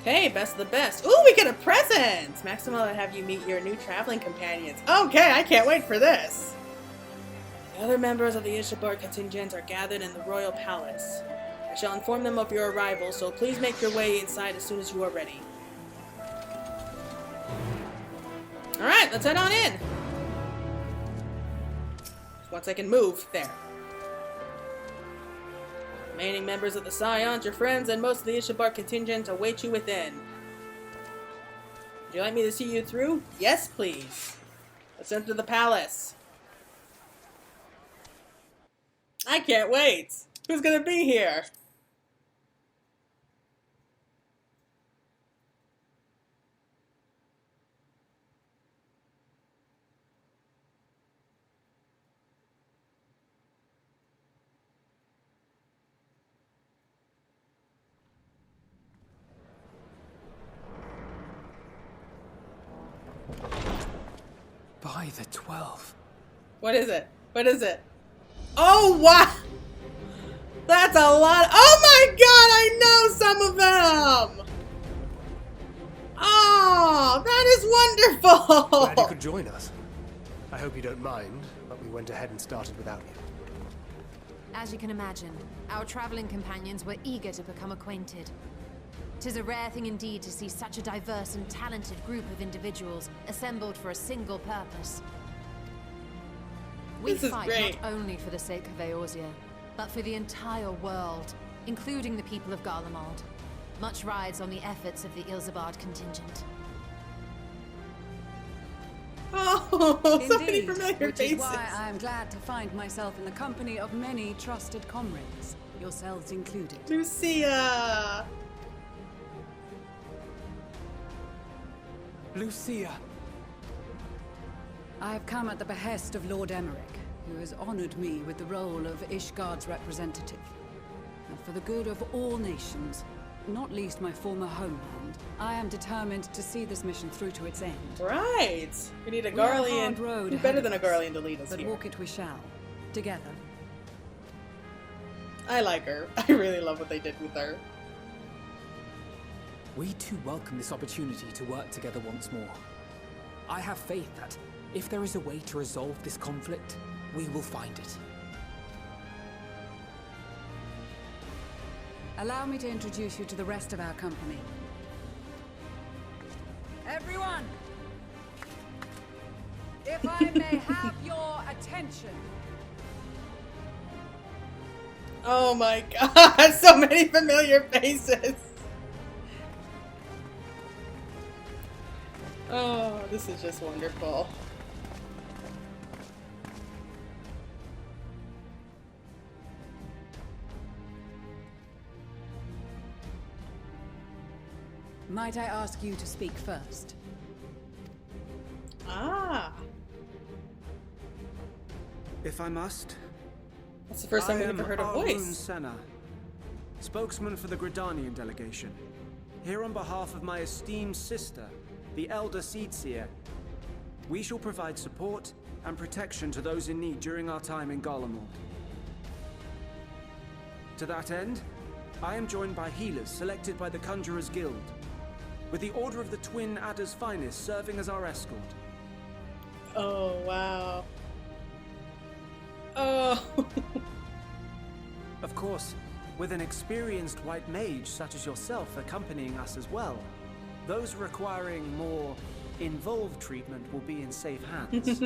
Okay, best of the best. Ooh, we get a present! Maximo will have you meet your new traveling companions. Okay, I can't wait for this! The other members of the Ishbard contingent are gathered in the royal palace. I shall inform them of your arrival, so please make your way inside as soon as you are ready. Alright, let's head on in! Once I can move, there. Remaining members of the Scions, your friends, and most of the Ishbard contingent await you within. Would you like me to see you through? Yes, please. Let's enter the palace. I can't wait! Who's gonna be here? By the 12. What is it? What is it? Oh, wow! That's a lot. Oh my god, I know some of them! Oh, that is wonderful! Glad you could join us. I hope you don't mind, but we went ahead and started without you. As you can imagine, our traveling companions were eager to become acquainted. 'Tis a rare thing indeed to see such a diverse and talented group of individuals assembled for a single purpose. We fight not only for the sake of Eorzea, but for the entire world, including the people of Garlemald. Much rides on the efforts of the Ilzabard contingent. Oh, so many Indeed, familiar which faces. is why I am glad to find myself in the company of many trusted comrades, yourselves included. Lucia! Lucia! I have come at the behest of Lord Emmerich, who has honored me with the role of Ishgard's representative. And for the good of all nations, not least my former homeland, I am determined to see this mission through to its end. Right! We need a We have a Garlean. hard road Who ahead better of than a us, Garlean to lead us but here? walk it we shall, together. I like her. I really love what they did with her. We too welcome this opportunity to work together once more. I have faith that if there is a way to resolve this conflict, we will find it. Allow me to introduce you to the rest of our company. Everyone! If I may have your attention. Oh my god, so many familiar faces! Oh, this is just wonderful. Might I ask you to speak first? Ah, If I must, It's the first time we've ever heard a voice. Senna, spokesman for the Gridanian delegation. Here on behalf of my esteemed sister, the Elder Seedseer. We shall provide support and protection to those in need during our time in Garlemald. To that end, I am joined by healers selected by the Conjurers Guild, with the Order of the Twin Adder's Finest serving as our escort. Oh, wow. Oh. Of course, with an experienced white mage such as yourself accompanying us as well, those requiring more involved treatment will be in safe hands.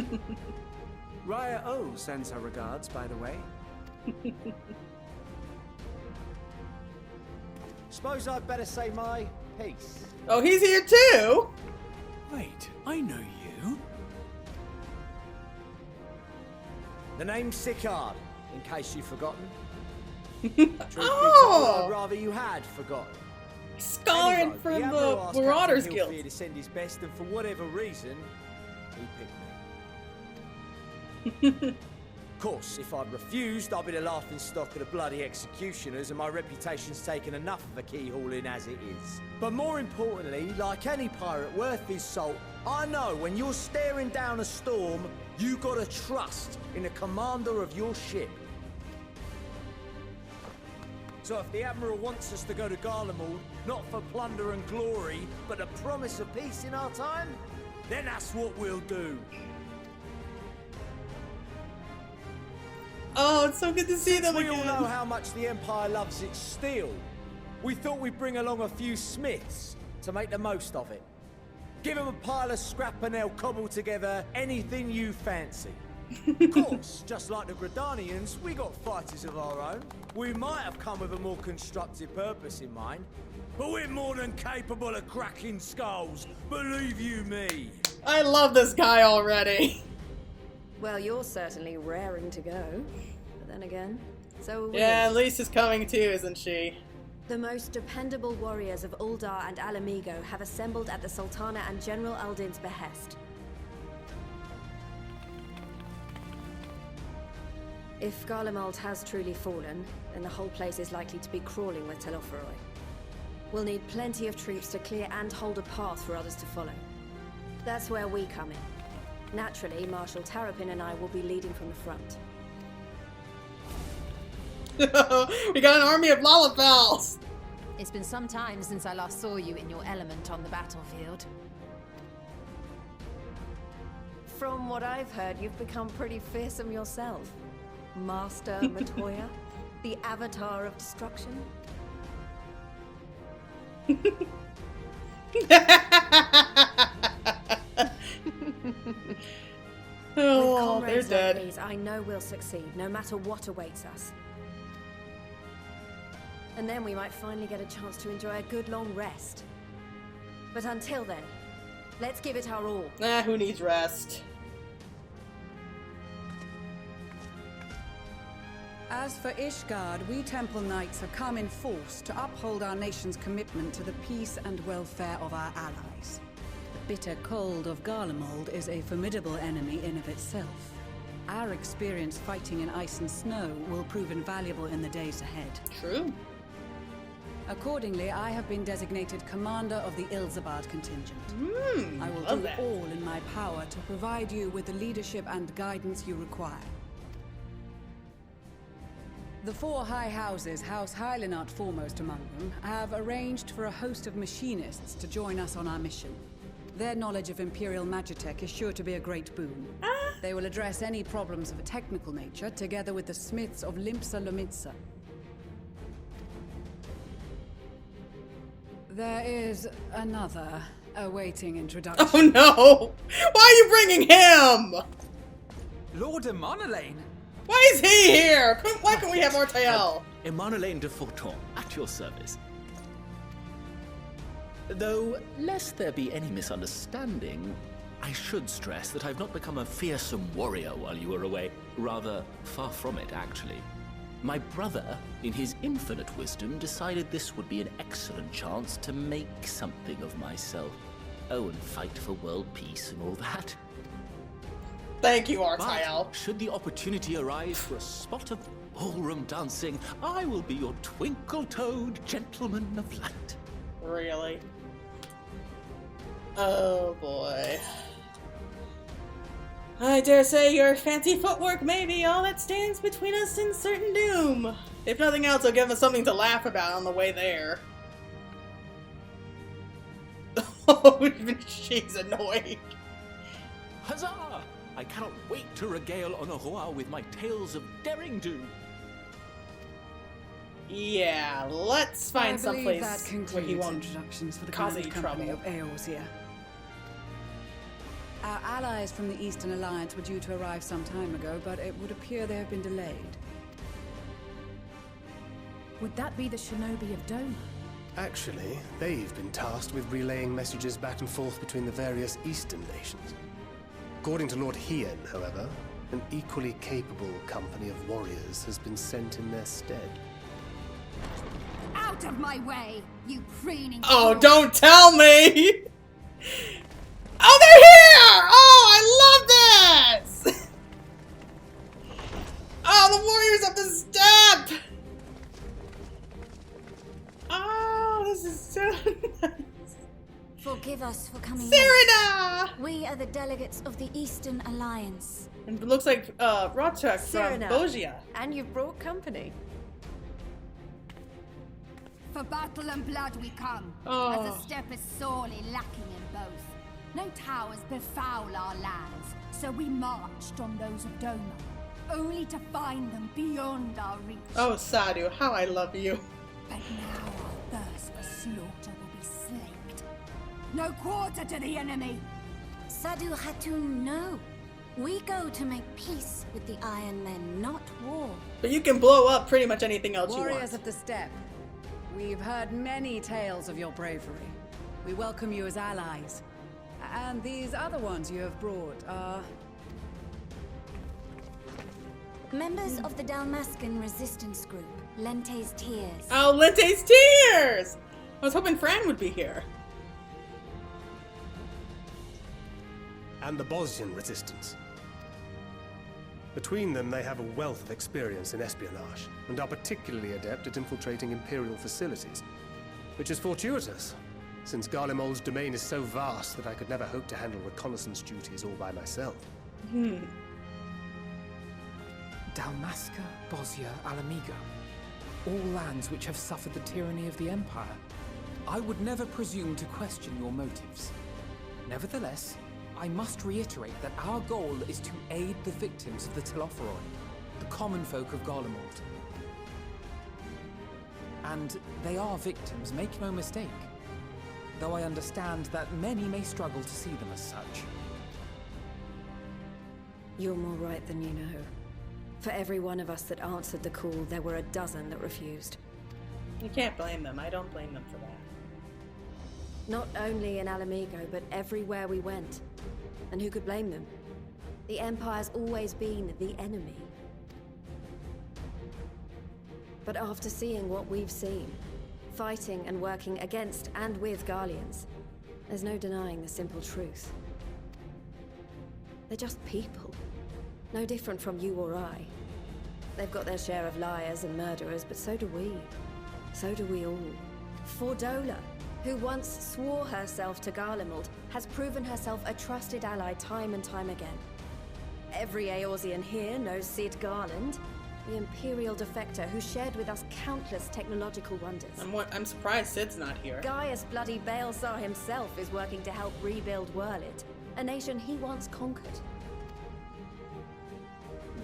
Raya O sends her regards, by the way. Suppose I'd better say my piece. Oh, he's here too? Wait, I know you. The name's Sicard, in case you've forgotten. Truth be told, I'd rather you had forgotten. Scarring from the Marauders Guild. To send his best, and for whatever reason, he picked me. Of course, if I'd refused, I'd be the laughing stock of the bloody executioners, and my reputation's taken enough of a keyhauling as it is. But more importantly, like any pirate worth his salt, I know when you're staring down a storm, you gotta trust in the commander of your ship. So if the Admiral wants us to go to Garlemald, not for plunder and glory, but the promise of peace in our time, then that's what we'll do. Oh, it's so good to see them We again. all know how much the Empire loves its steel. We thought we'd bring along a few smiths to make the most of it. Give them a pile of scrap and they'll cobble together anything you fancy. Of course, just like the Gridanians, we got fighters of our own. We might have come with a more constructive purpose in mind, but we're more than capable of cracking skulls, believe you me. I love this guy already. Well, you're certainly raring to go. But then again, so are we. Yeah, Lisa's coming too, isn't she? The most dependable warriors of Uldar and Alamigo have assembled at the Sultana and General Aldin's behest. If Garlemald has truly fallen, then the whole place is likely to be crawling with Telophoroi. We'll need plenty of troops to clear and hold a path for others to follow. That's where we come in. Naturally, Marshal Tarapin and I will be leading from the front. We got an army of Lalafels! It's been some time since I last saw you in your element on the battlefield. From what I've heard, you've become pretty fearsome yourself. Master Matoya, the avatar of destruction. Oh, they're dead. Like these, I know we'll succeed, no matter what awaits us. And then we might finally get a chance to enjoy a good long rest. But until then, let's give it our all. Who needs rest? As for Ishgard, we Temple Knights have come in force to uphold our nation's commitment to the peace and welfare of our allies. The bitter cold of Garlemald is a formidable enemy in of itself. Our experience fighting in ice and snow will prove invaluable in the days ahead. True. Accordingly, I have been designated commander of the Ilzabad contingent. I will do all in my power to provide you with the leadership and guidance you require. The four high houses, House Hylinart foremost among them, have arranged for a host of machinists to join us on our mission. Their knowledge of Imperial Magitech is sure to be a great boon. They will address any problems of a technical nature, together with the smiths of Limpsa Lomitsa. There is another awaiting introduction. Oh no! Why are you bringing him? Lord Emanolain! Why is he here? Why can't we have Ortael? Emanolain de Forton, at your service. Though, lest there be any misunderstanding, I should stress that I've not become a fearsome warrior while you were away. Rather, far from it, actually. My brother, in his infinite wisdom, decided this would be an excellent chance to make something of myself. Oh, and fight for world peace and all that. Thank you, Ortael. But should the opportunity arise for a spot of ballroom dancing. I will be your twinkle-toed gentleman of light. Really? Oh boy. I dare say your fancy footwork may be all that stands between us and certain doom. If nothing else, it'll give us something to laugh about on the way there. Oh, she's annoyed. Huzzah! I cannot wait to regale Honoraur with my tales of daring-do. Yeah, let's find someplace that where he won't introductions for the cause Grand any Company trouble. of Eorzea. Our allies from the Eastern Alliance were due to arrive some time ago, but it would appear they have been delayed. Would that be the shinobi of Doma? Actually, they've been tasked with relaying messages back and forth between the various Eastern nations. According to Lord Hien, however, an equally capable company of warriors has been sent in their stead. Out of my way, you preening... Oh, don't tell me! Oh, they're here! Oh, I love this! Oh, the warriors of the steppe! Oh, this is so nice. Forgive us for coming Cyrano! late. We are the delegates of the Eastern Alliance. And it looks like Rochuk from Cyrano. Bogia. And you've brought company. For battle and blood we come, Oh. as the steppe is sorely lacking in both. No towers befoul our lands, so we marched on those of Doma, only to find them beyond our reach. Oh, Sadu, how I love you. But now our thirst for slaughter will be slaked. No quarter to the enemy! Sadu Hatun, no. We go to make peace with the Iron Men, not war. But you can blow up pretty much anything else you Warriors want. of the Steppe, we've heard many tales of your bravery. We welcome you as allies. And these other ones you have brought are... Members of the Dalmascan resistance group, Lente's Tears. Oh, Lente's Tears! I was hoping Fran would be here. And the Bosnian resistance. Between them, they have a wealth of experience in espionage, and are particularly adept at infiltrating Imperial facilities. Which is fortuitous, since Garlemald's domain is so vast that I could never hope to handle reconnaissance duties all by myself. Dalmasca, Bosnia, Alamigo. All lands which have suffered the tyranny of the Empire. I would never presume to question your motives. Nevertheless, I must reiterate that our goal is to aid the victims of the Telopheroi, the common folk of Garlemald. And they are victims, make no mistake. Though I understand that many may struggle to see them as such. You're more right than you know. For every one of us that answered the call, there were a dozen that refused. You can't blame them. I don't blame them for that. Not only in Alamigo, but everywhere we went. And who could blame them? The Empire's always been the enemy. But after seeing what we've seen, fighting and working against and with Garleans, there's no denying the simple truth. They're just people. No different from you or I. They've got their share of liars and murderers, but so do we. So do we all. Fordola, who once swore herself to Garlemald, has proven herself a trusted ally time and time again. Every Eorzean here knows Cid Garland, the Imperial defector who shared with us countless technological wonders. I'm surprised Cid's not here. Gaius bloody Baelsar himself is working to help rebuild Werlid, a nation he once conquered.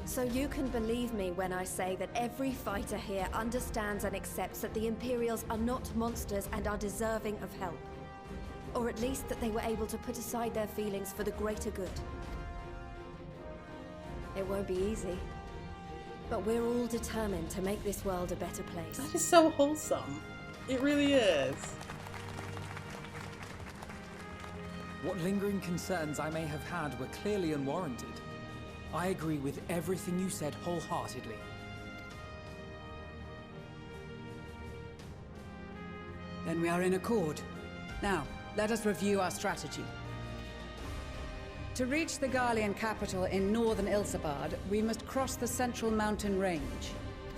So you can believe me when I say that every fighter here understands and accepts that the Imperials are not monsters and are deserving of help. Or at least that they were able to put aside their feelings for the greater good. It won't be easy, but we're all determined to make this world a better place. That is so wholesome. It really is. What lingering concerns I may have had were clearly unwarranted. I agree with everything you said wholeheartedly. Then we are in accord. Now, let us review our strategy. To reach the Garlean capital in northern Ilsabard, we must cross the central mountain range.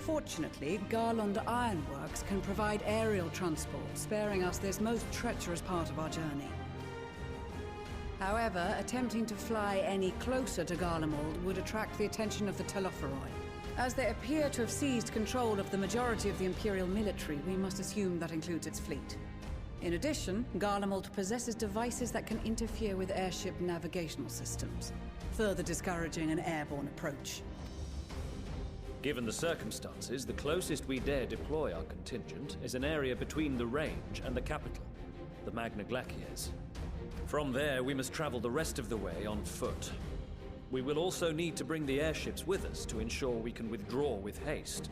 Fortunately, Garlemald Ironworks can provide aerial transport, sparing us this most treacherous part of our journey. However, attempting to fly any closer to Garlemald would attract the attention of the Telopheroi. As they appear to have seized control of the majority of the Imperial military, we must assume that includes its fleet. In addition, Garlemald possesses devices that can interfere with airship navigational systems, further discouraging an airborne approach. Given the circumstances, the closest we dare deploy our contingent is an area between the range and the capital, the Magna Glaciers. From there, we must travel the rest of the way on foot. We will also need to bring the airships with us to ensure we can withdraw with haste.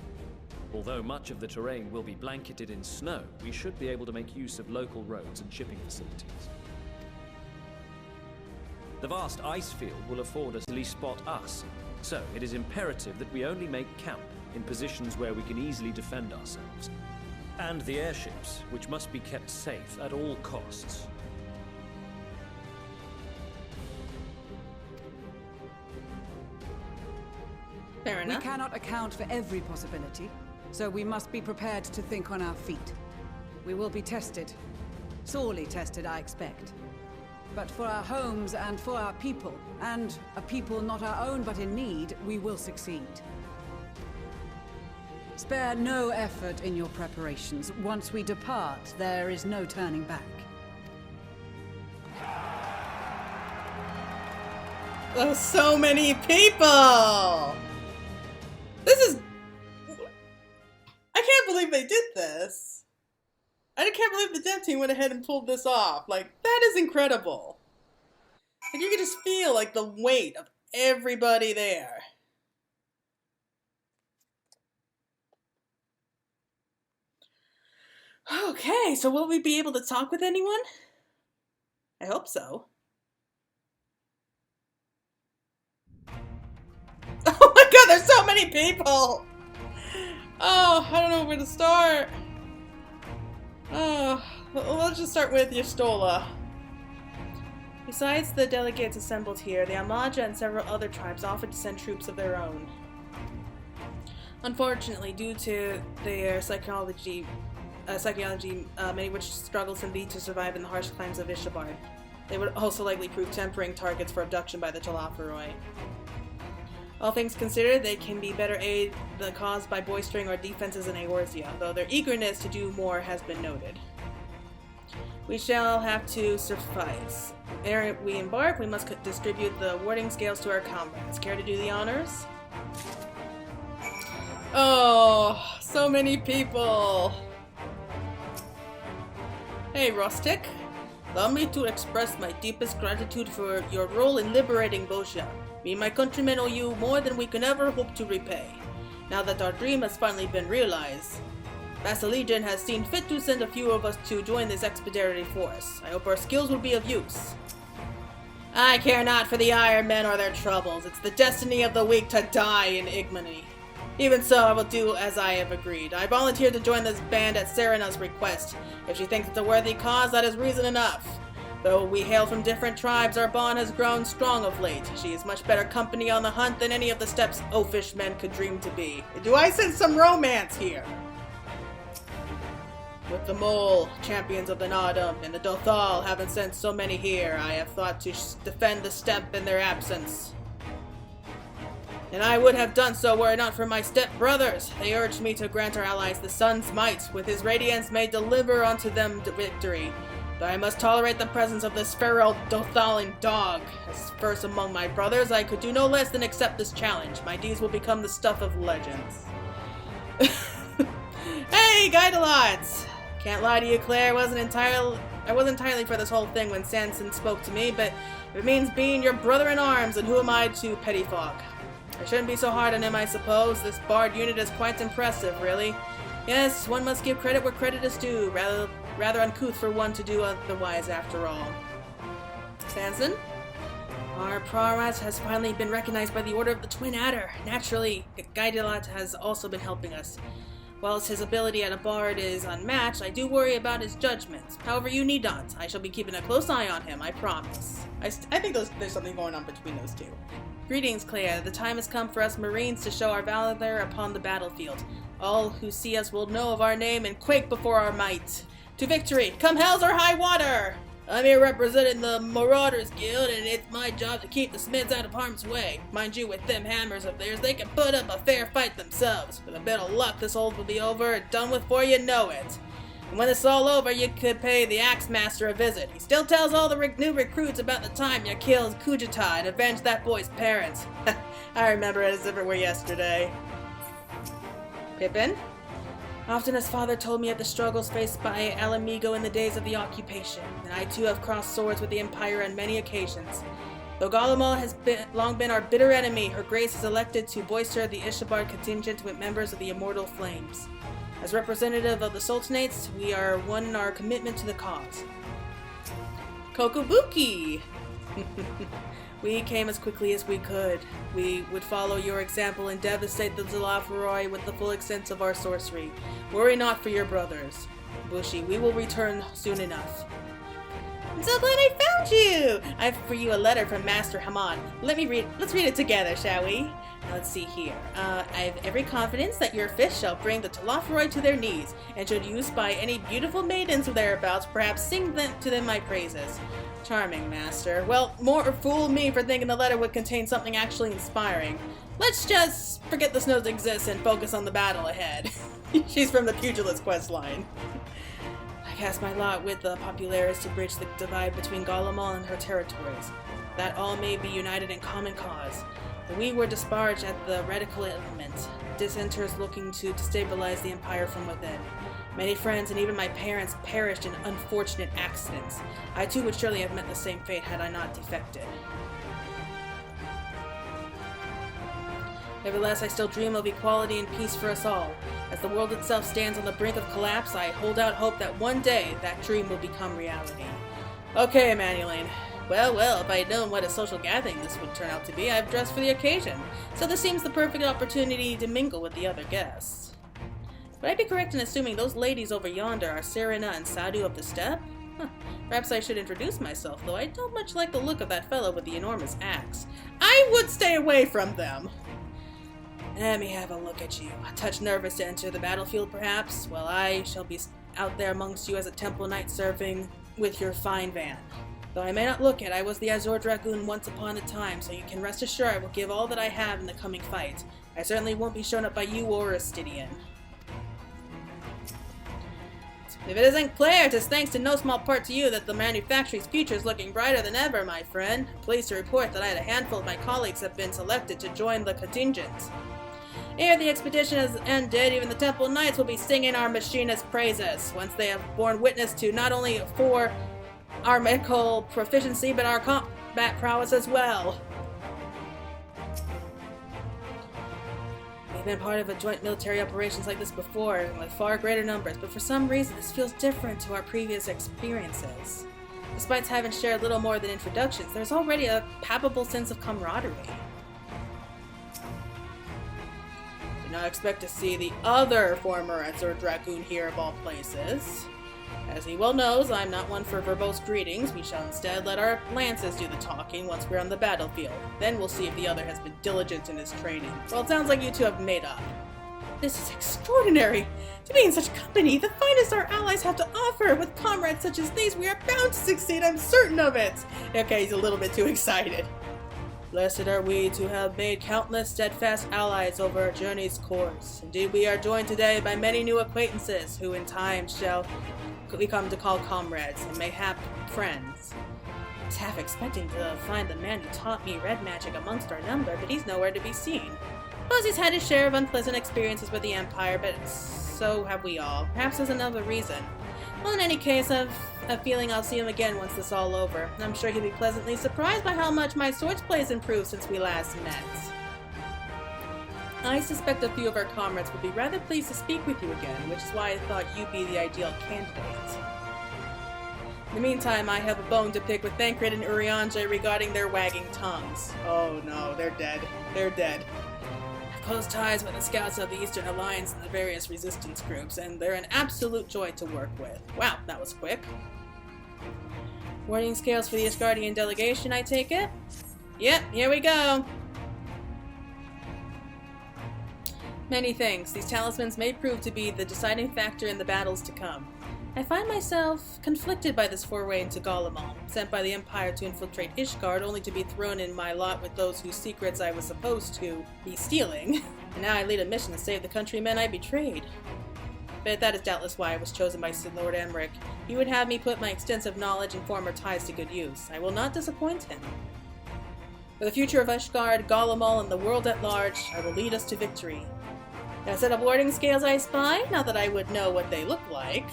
Although much of the terrain will be blanketed in snow, we should be able to make use of local roads and shipping facilities. The vast ice field will afford us to spot us, so it is imperative that we only make camp in positions where we can easily defend ourselves. And the airships, which must be kept safe at all costs. Fair enough. We cannot account for every possibility, so we must be prepared to think on our feet. We will be tested. Sorely tested, I expect. But for our homes and for our people, and a people not our own but in need, we will succeed. Spare no effort in your preparations. Once we depart, there is no turning back. Oh, so many people! This is... I can't believe they did this. I can't believe the dev team went ahead and pulled this off. Like, that is incredible. Like, you can just feel, like, the weight of everybody there. Okay, so will we be able to talk with anyone? I hope so. Oh my god, there's so many people! Oh, I don't know where to start. Oh, let's just start with Y'shtola. Besides the delegates assembled here, the Amaja and several other tribes offered to send troops of their own. Unfortunately, due to their psychology, many which struggles indeed to survive in the harsh climes of Ishabard, they would also likely prove tempering targets for abduction by the Telopheroi. All things considered, they can be better aid the cause by bolstering our defenses in Eorzea, though their eagerness to do more has been noted. We shall have to suffice. Ere we embark, we must distribute the warding scales to our comrades. Care to do the honors? Oh, so many people! Hey, Rustic. Allow me to express my deepest gratitude for your role in liberating Bosha. Me and my countrymen owe you more than we can ever hope to repay. Now that our dream has finally been realized, Vassal Legion has seen fit to send a few of us to join this expeditionary force. I hope our skills will be of use. I care not for the Iron Men or their troubles. It's the destiny of the weak to die in ignominy. Even so, I will do as I have agreed. I volunteered to join this band at Serena's request. If she thinks it's a worthy cause, that is reason enough. Though we hail from different tribes, our bond has grown strong of late. She is much better company on the hunt than any of the steps oafish men could dream to be. Do I sense some romance here? With the Mole, champions of the Nodum, and the Dothal haven't sent so many here, I have thought to defend the steppe in their absence. And I would have done so were it not for my step-brothers. They urged me to grant our allies the sun's might. With his radiance may deliver unto them victory. Though I must tolerate the presence of this feral Dothalan dog. As first among my brothers, I could do no less than accept this challenge. My deeds will become the stuff of legends. Hey, Guidalots! Can't lie to you, Claire. I wasn't entirely for this whole thing when Sanson spoke to me, but if it means being your brother in arms, then who am I to pettifog? I shouldn't be so hard on him, I suppose. This Bard unit is quite impressive, really. Yes, one must give credit where credit is due. Rather uncouth for one to do otherwise, after all. Sanson? Our prowess has finally been recognized by the Order of the Twin Adder. Naturally, Guidalot has also been helping us. Whilst his ability at a bard is unmatched, I do worry about his judgment. However, you need not. I shall be keeping a close eye on him, I promise. I think there's something going on between those two. Greetings, Clea. The time has come for us Marines to show our valor upon the battlefield. All who see us will know of our name and quake before our might. To victory, come hells or high water! I'm here representing the Marauders Guild, and it's my job to keep the Smiths out of harm's way. Mind you, with them hammers of theirs, they can put up a fair fight themselves. With a bit of luck, this hold will be over and done with before you know it. And when it's all over, you could pay the Axe Master a visit. He still tells all the new recruits about the time you killed Kujita and avenged that boy's parents. I remember it as if it were yesterday. Pippin? Often as father told me of the struggles faced by Alamigo in the days of the occupation, and I too have crossed swords with the Empire on many occasions. Though Garlemald has long been our bitter enemy, her grace is elected to bolster the Ishbard contingent with members of the Immortal Flames. As representative of the Sultanates, we are one in our commitment to the cause. Kokobuki! We came as quickly as we could. We would follow your example and devastate the Zalafaroi with the full extent of our sorcery. Worry not for your brothers. Bushi, we will return soon enough. I'm so glad I found you! I have for you a letter from Master Haman. Let's read it together, shall we? Now let's see here. I have every confidence that your fish shall bring the Talafaroi to their knees, and should you spy any beautiful maidens thereabouts, perhaps sing to them my praises. Charming, Master. Well, more fool me for thinking the letter would contain something actually inspiring. Let's just forget the snows exist and focus on the battle ahead. She's from the Pugilist quest line. I cast my lot with the Popularis to bridge the divide between Garlemald and her territories, that all may be united in common cause. But we were disparaged at the radical element, dissenters looking to destabilize the Empire from within. Many friends and even my parents perished in unfortunate accidents. I too would surely have met the same fate had I not defected. Nevertheless, I still dream of equality and peace for us all. As the world itself stands on the brink of collapse, I hold out hope that one day that dream will become reality. Okay, Emmanueline. Well, if I had known what a social gathering this would turn out to be, I've dressed for the occasion. So this seems the perfect opportunity to mingle with the other guests. Would I be correct in assuming those ladies over yonder are Serena and Sadu of the Steppe? Perhaps I should introduce myself, though I don't much like the look of that fellow with the enormous axe. I would stay away from them! Let me have a look at you. A touch nervous to enter the battlefield, perhaps? Well, I shall be out there amongst you as a temple knight serving with your fine van. Though I may not look it, I was the Azure Dragoon once upon a time, so you can rest assured I will give all that I have in the coming fight. I certainly won't be shown up by you or Astidian. If it isn't clear, it is thanks to no small part to you that the manufactory's future is looking brighter than ever, my friend. I'm pleased to report that a handful of my colleagues have been selected to join the contingent. Ere the expedition has ended, even the Temple Knights will be singing our machinist's praises, once they have borne witness to not only for our medical proficiency, but our combat prowess as well. We've been part of a joint military operations like this before, with far greater numbers, but for some reason this feels different to our previous experiences. Despite having shared little more than introductions, there's already a palpable sense of camaraderie. Do not expect to see the other former Azure Dragoon here of all places. As he well knows, I'm not one for verbose greetings. We shall instead let our lances do the talking once we're on the battlefield. Then we'll see if the other has been diligent in his training. Well, it sounds like you two have made up. This is extraordinary! To be in such company, the finest our allies have to offer! With comrades such as these, we are bound to succeed, I'm certain of it! Okay, he's a little bit too excited. Blessed are we to have made countless steadfast allies over our journey's course. Indeed, we are joined today by many new acquaintances, who in time shall we come to call comrades, and mayhap friends. I was half expecting to find the man who taught me red magic amongst our number, but he's nowhere to be seen. Suppose he's had his share of unpleasant experiences with the Empire, but so have we all. Perhaps there's another reason. Well, in any case, I've a feeling I'll see him again once this is all over. I'm sure he'll be pleasantly surprised by how much my swordplay has improved since we last met. I suspect a few of our comrades would be rather pleased to speak with you again, which is why I thought you'd be the ideal candidate. In the meantime, I have a bone to pick with Thancred and Urianger regarding their wagging tongues. Oh no, they're dead. They're dead. I've close ties with the scouts of the Eastern Alliance and the various resistance groups, and they're an absolute joy to work with. Wow, that was quick. Warning scales for the Asgardian delegation, I take it? Yep, here we go. Many things. These talismans may prove to be the deciding factor in the battles to come. I find myself conflicted by this foray into Garlemald, sent by the Empire to infiltrate Ishgard, only to be thrown in my lot with those whose secrets I was supposed to be stealing. And now I lead a mission to save the countrymen I betrayed. But that is doubtless why I was chosen by Lord Emmerich. He would have me put my extensive knowledge and former ties to good use. I will not disappoint him. For the future of Ishgard, Garlemald, and the world at large, I will lead us to victory. That set of warding scales I spy? Not that I would know what they look like.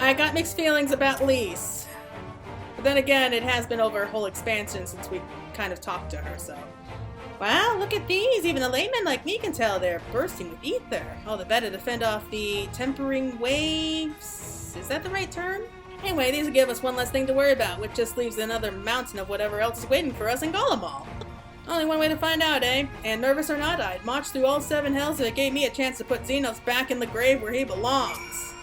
I got mixed feelings about Lise. But then again, it has been over a whole expansion since we kind of talked to her, so... Wow, look at these! Even a layman like me can tell they're bursting with ether. All the better to fend off the tempering waves... Is that the right term? Anyway, these will give us one less thing to worry about, which just leaves another mountain of whatever else is waiting for us in Garlemald. Only one way to find out, eh? And nervous or not, I'd march through all 7 hells if it gave me a chance to put Xenos back in the grave where he belongs.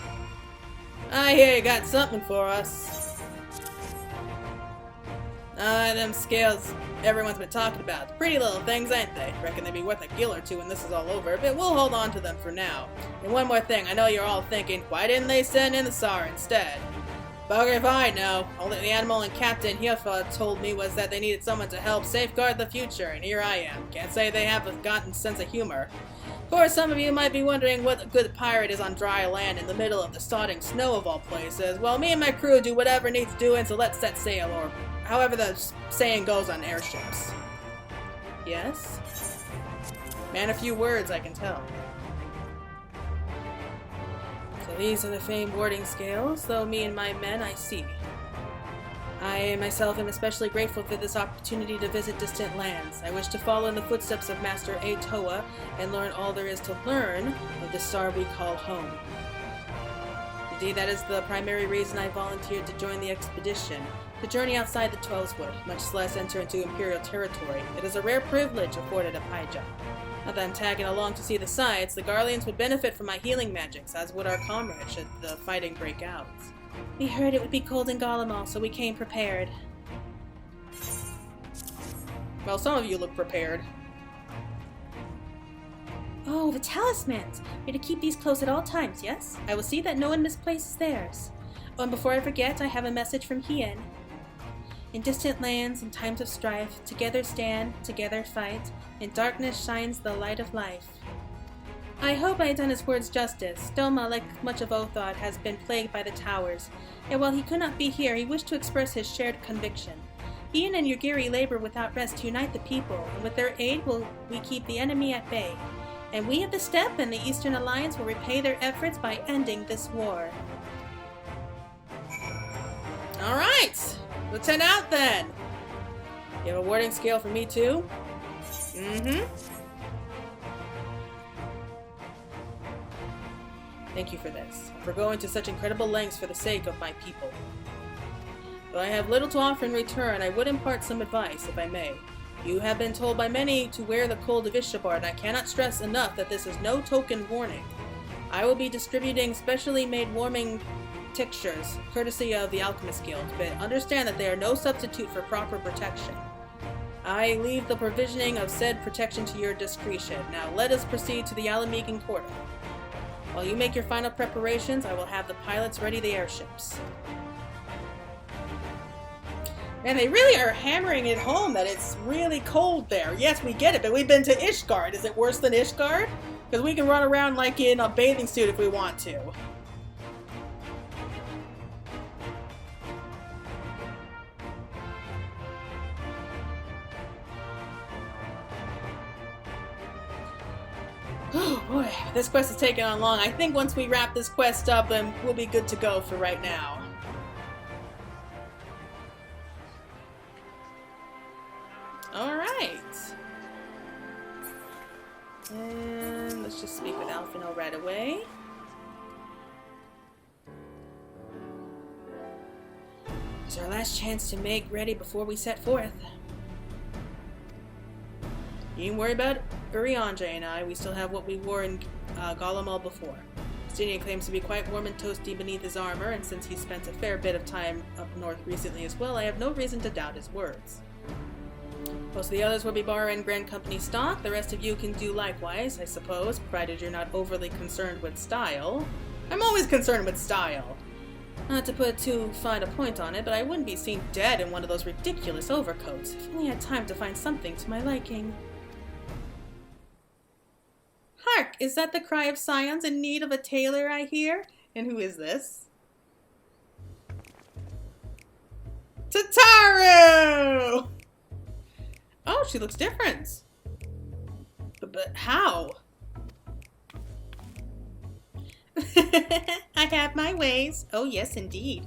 I hear you got something for us. Them scales everyone's been talking about. Pretty little things, ain't they? Reckon they'd be worth a gill or two when this is all over, but we'll hold on to them for now. And one more thing, I know you're all thinking, why didn't they send in the Tsar instead? Bugger if I know. All that the Animal and Captain Hiefa told me was that they needed someone to help safeguard the future, and here I am. Can't say they have a forgotten sense of humor. Of course, some of you might be wondering what a good pirate is on dry land in the middle of the sodding snow of all places. Well, me and my crew do whatever needs doing, so let's set sail, or however the saying goes on airships. Yes? Man, a few words, I can tell. So these are the famed warding scales, though me and my men I see. I myself am especially grateful for this opportunity to visit distant lands. I wish to follow in the footsteps of Master A. Toa and learn all there is to learn of the star we call home. Indeed, that is the primary reason I volunteered to join the expedition, to journey outside the Twelveswood, much less enter into Imperial territory. It is a rare privilege afforded a Paija. Not that I'm tagging along to see the sights, the Garleans would benefit from my healing magics, as would our comrades should the fighting break out. We heard it would be cold in Garlemald, so we came prepared. Well, some of you look prepared. Oh, the talismans! We're to keep these close at all times, yes? I will see that no one misplaces theirs. Oh, and before I forget, I have a message from Hien. In distant lands, in times of strife, together stand, together fight. In darkness shines the light of life. I hope I have done his words justice. Doma, like much of Othod, has been plagued by the towers. Yet while he could not be here, he wished to express his shared conviction. Hien and Yugiri labor without rest to unite the people, and with their aid will we keep the enemy at bay. And we of the Steppe and the Eastern Alliance will repay their efforts by ending this war. Alright! Let's head out then! You have a warding scale for me too? Thank you for this, for going to such incredible lengths for the sake of my people. Though I have little to offer in return, I would impart some advice, if I may. You have been told by many to wear the cold of Ishabar, and I cannot stress enough that this is no token warning. I will be distributing specially made warming tinctures, courtesy of the Alchemist Guild, but understand that they are no substitute for proper protection. I leave the provisioning of said protection to your discretion. Now let us proceed to the Alamegan portal. While you make your final preparations, I will have the pilots ready the airships. Man, they really are hammering it home that it's really cold there. Yes, we get it, but we've been to Ishgard. Is it worse than Ishgard? Because we can run around like in a bathing suit if we want to. Oh boy, this quest is taking on long. I think once we wrap this quest up, then we'll be good to go for right now. Alright. And let's just speak with Alphino right away. It's our last chance to make ready before we set forth. You needn't worry about Urianja and I. We still have what we wore in Garlemald before. Stinian claims to be quite warm and toasty beneath his armor, and since he spent a fair bit of time up north recently as well, I have no reason to doubt his words. Most of the others will be borrowing Grand Company stock. The rest of you can do likewise, I suppose, provided you're not overly concerned with style. I'm always concerned with style. Not to put too fine a point on it, but I wouldn't be seen dead in one of those ridiculous overcoats. If only I had time to find something to my liking. Hark! Is that the cry of scions in need of a tailor, I hear? And who is this? Tataru! Oh, she looks different. But how? I have my ways. Oh, yes, indeed.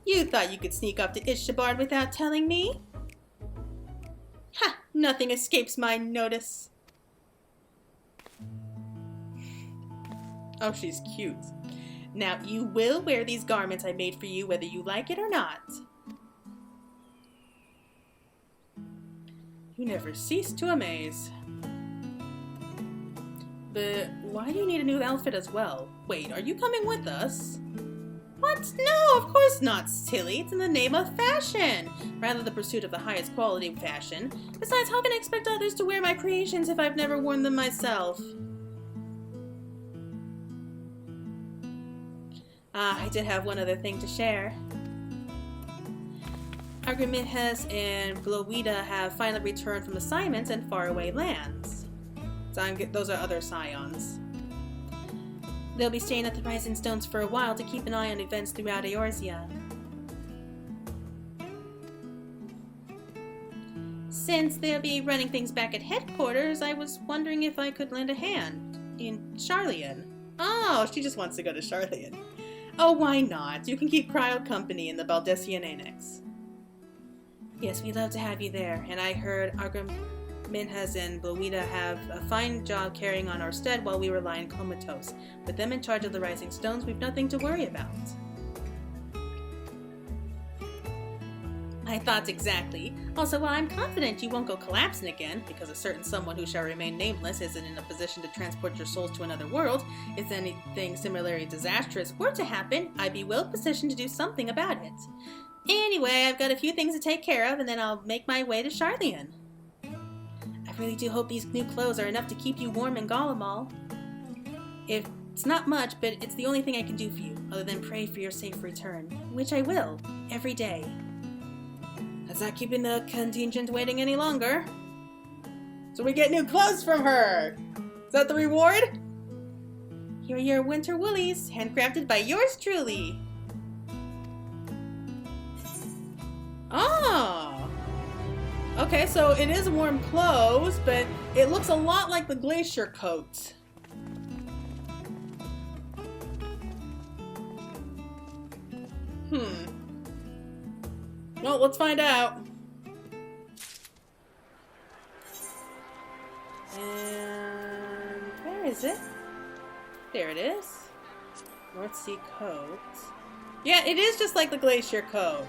You thought you could sneak up to Ishabard without telling me? Ha! Nothing escapes my notice. Oh, she's cute. Now, you will wear these garments I made for you, whether you like it or not. You never cease to amaze. But why do you need a new outfit as well? Wait, are you coming with us? What? No, of course not, silly. It's in the name of fashion. Rather the pursuit of the highest quality fashion. Besides, how can I expect others to wear my creations if I've never worn them myself? Ah, I did have one other thing to share. Argaminhes and Glowida have finally returned from assignments in faraway lands. So those are other scions. They'll be staying at the Rising Stones for a while to keep an eye on events throughout Eorzea. Since they'll be running things back at headquarters, I was wondering if I could lend a hand in Sharlayan. Oh, she just wants to go to Sharlayan. Oh, why not? You can keep Cryo company in the Baldessian Annex. Yes, we'd love to have you there, and I heard Argaminhes and Glowida have a fine job carrying on our stead while we were lying comatose. With them in charge of the Rising Stones, we've nothing to worry about. My thoughts exactly. Also, while I'm confident you won't go collapsing again, because a certain someone who shall remain nameless isn't in a position to transport your souls to another world, if anything similarly disastrous were to happen, I'd be well positioned to do something about it. Anyway, I've got a few things to take care of, and then I'll make my way to Sharlayan. I really do hope these new clothes are enough to keep you warm in Garlemald. It's not much, but it's the only thing I can do for you, other than pray for your safe return, which I will, every day. That's not keeping the contingent waiting any longer. So we get new clothes from her! Is that the reward? Here are your winter woolies, handcrafted by yours truly. Oh! Okay, so it is warm clothes, but it looks a lot like the glacier coat. Well, let's find out. And where is it? There it is. North Sea coat. Yeah, it is just like the glacier coat.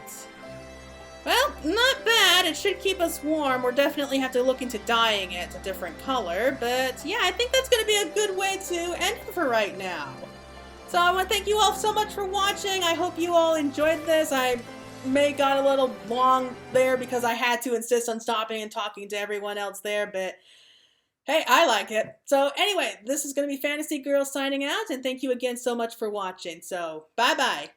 Well, not bad. It should keep us warm. We'll definitely have to look into dyeing it a different color. But yeah, I think that's going to be a good way to end it for right now. So I want to thank you all so much for watching. I hope you all enjoyed this. I may got a little long there because I had to insist on stopping and talking to everyone else there. But hey, I like it. So anyway, this is going to be Fantasy Girl signing out. And thank you again so much for watching. So bye-bye.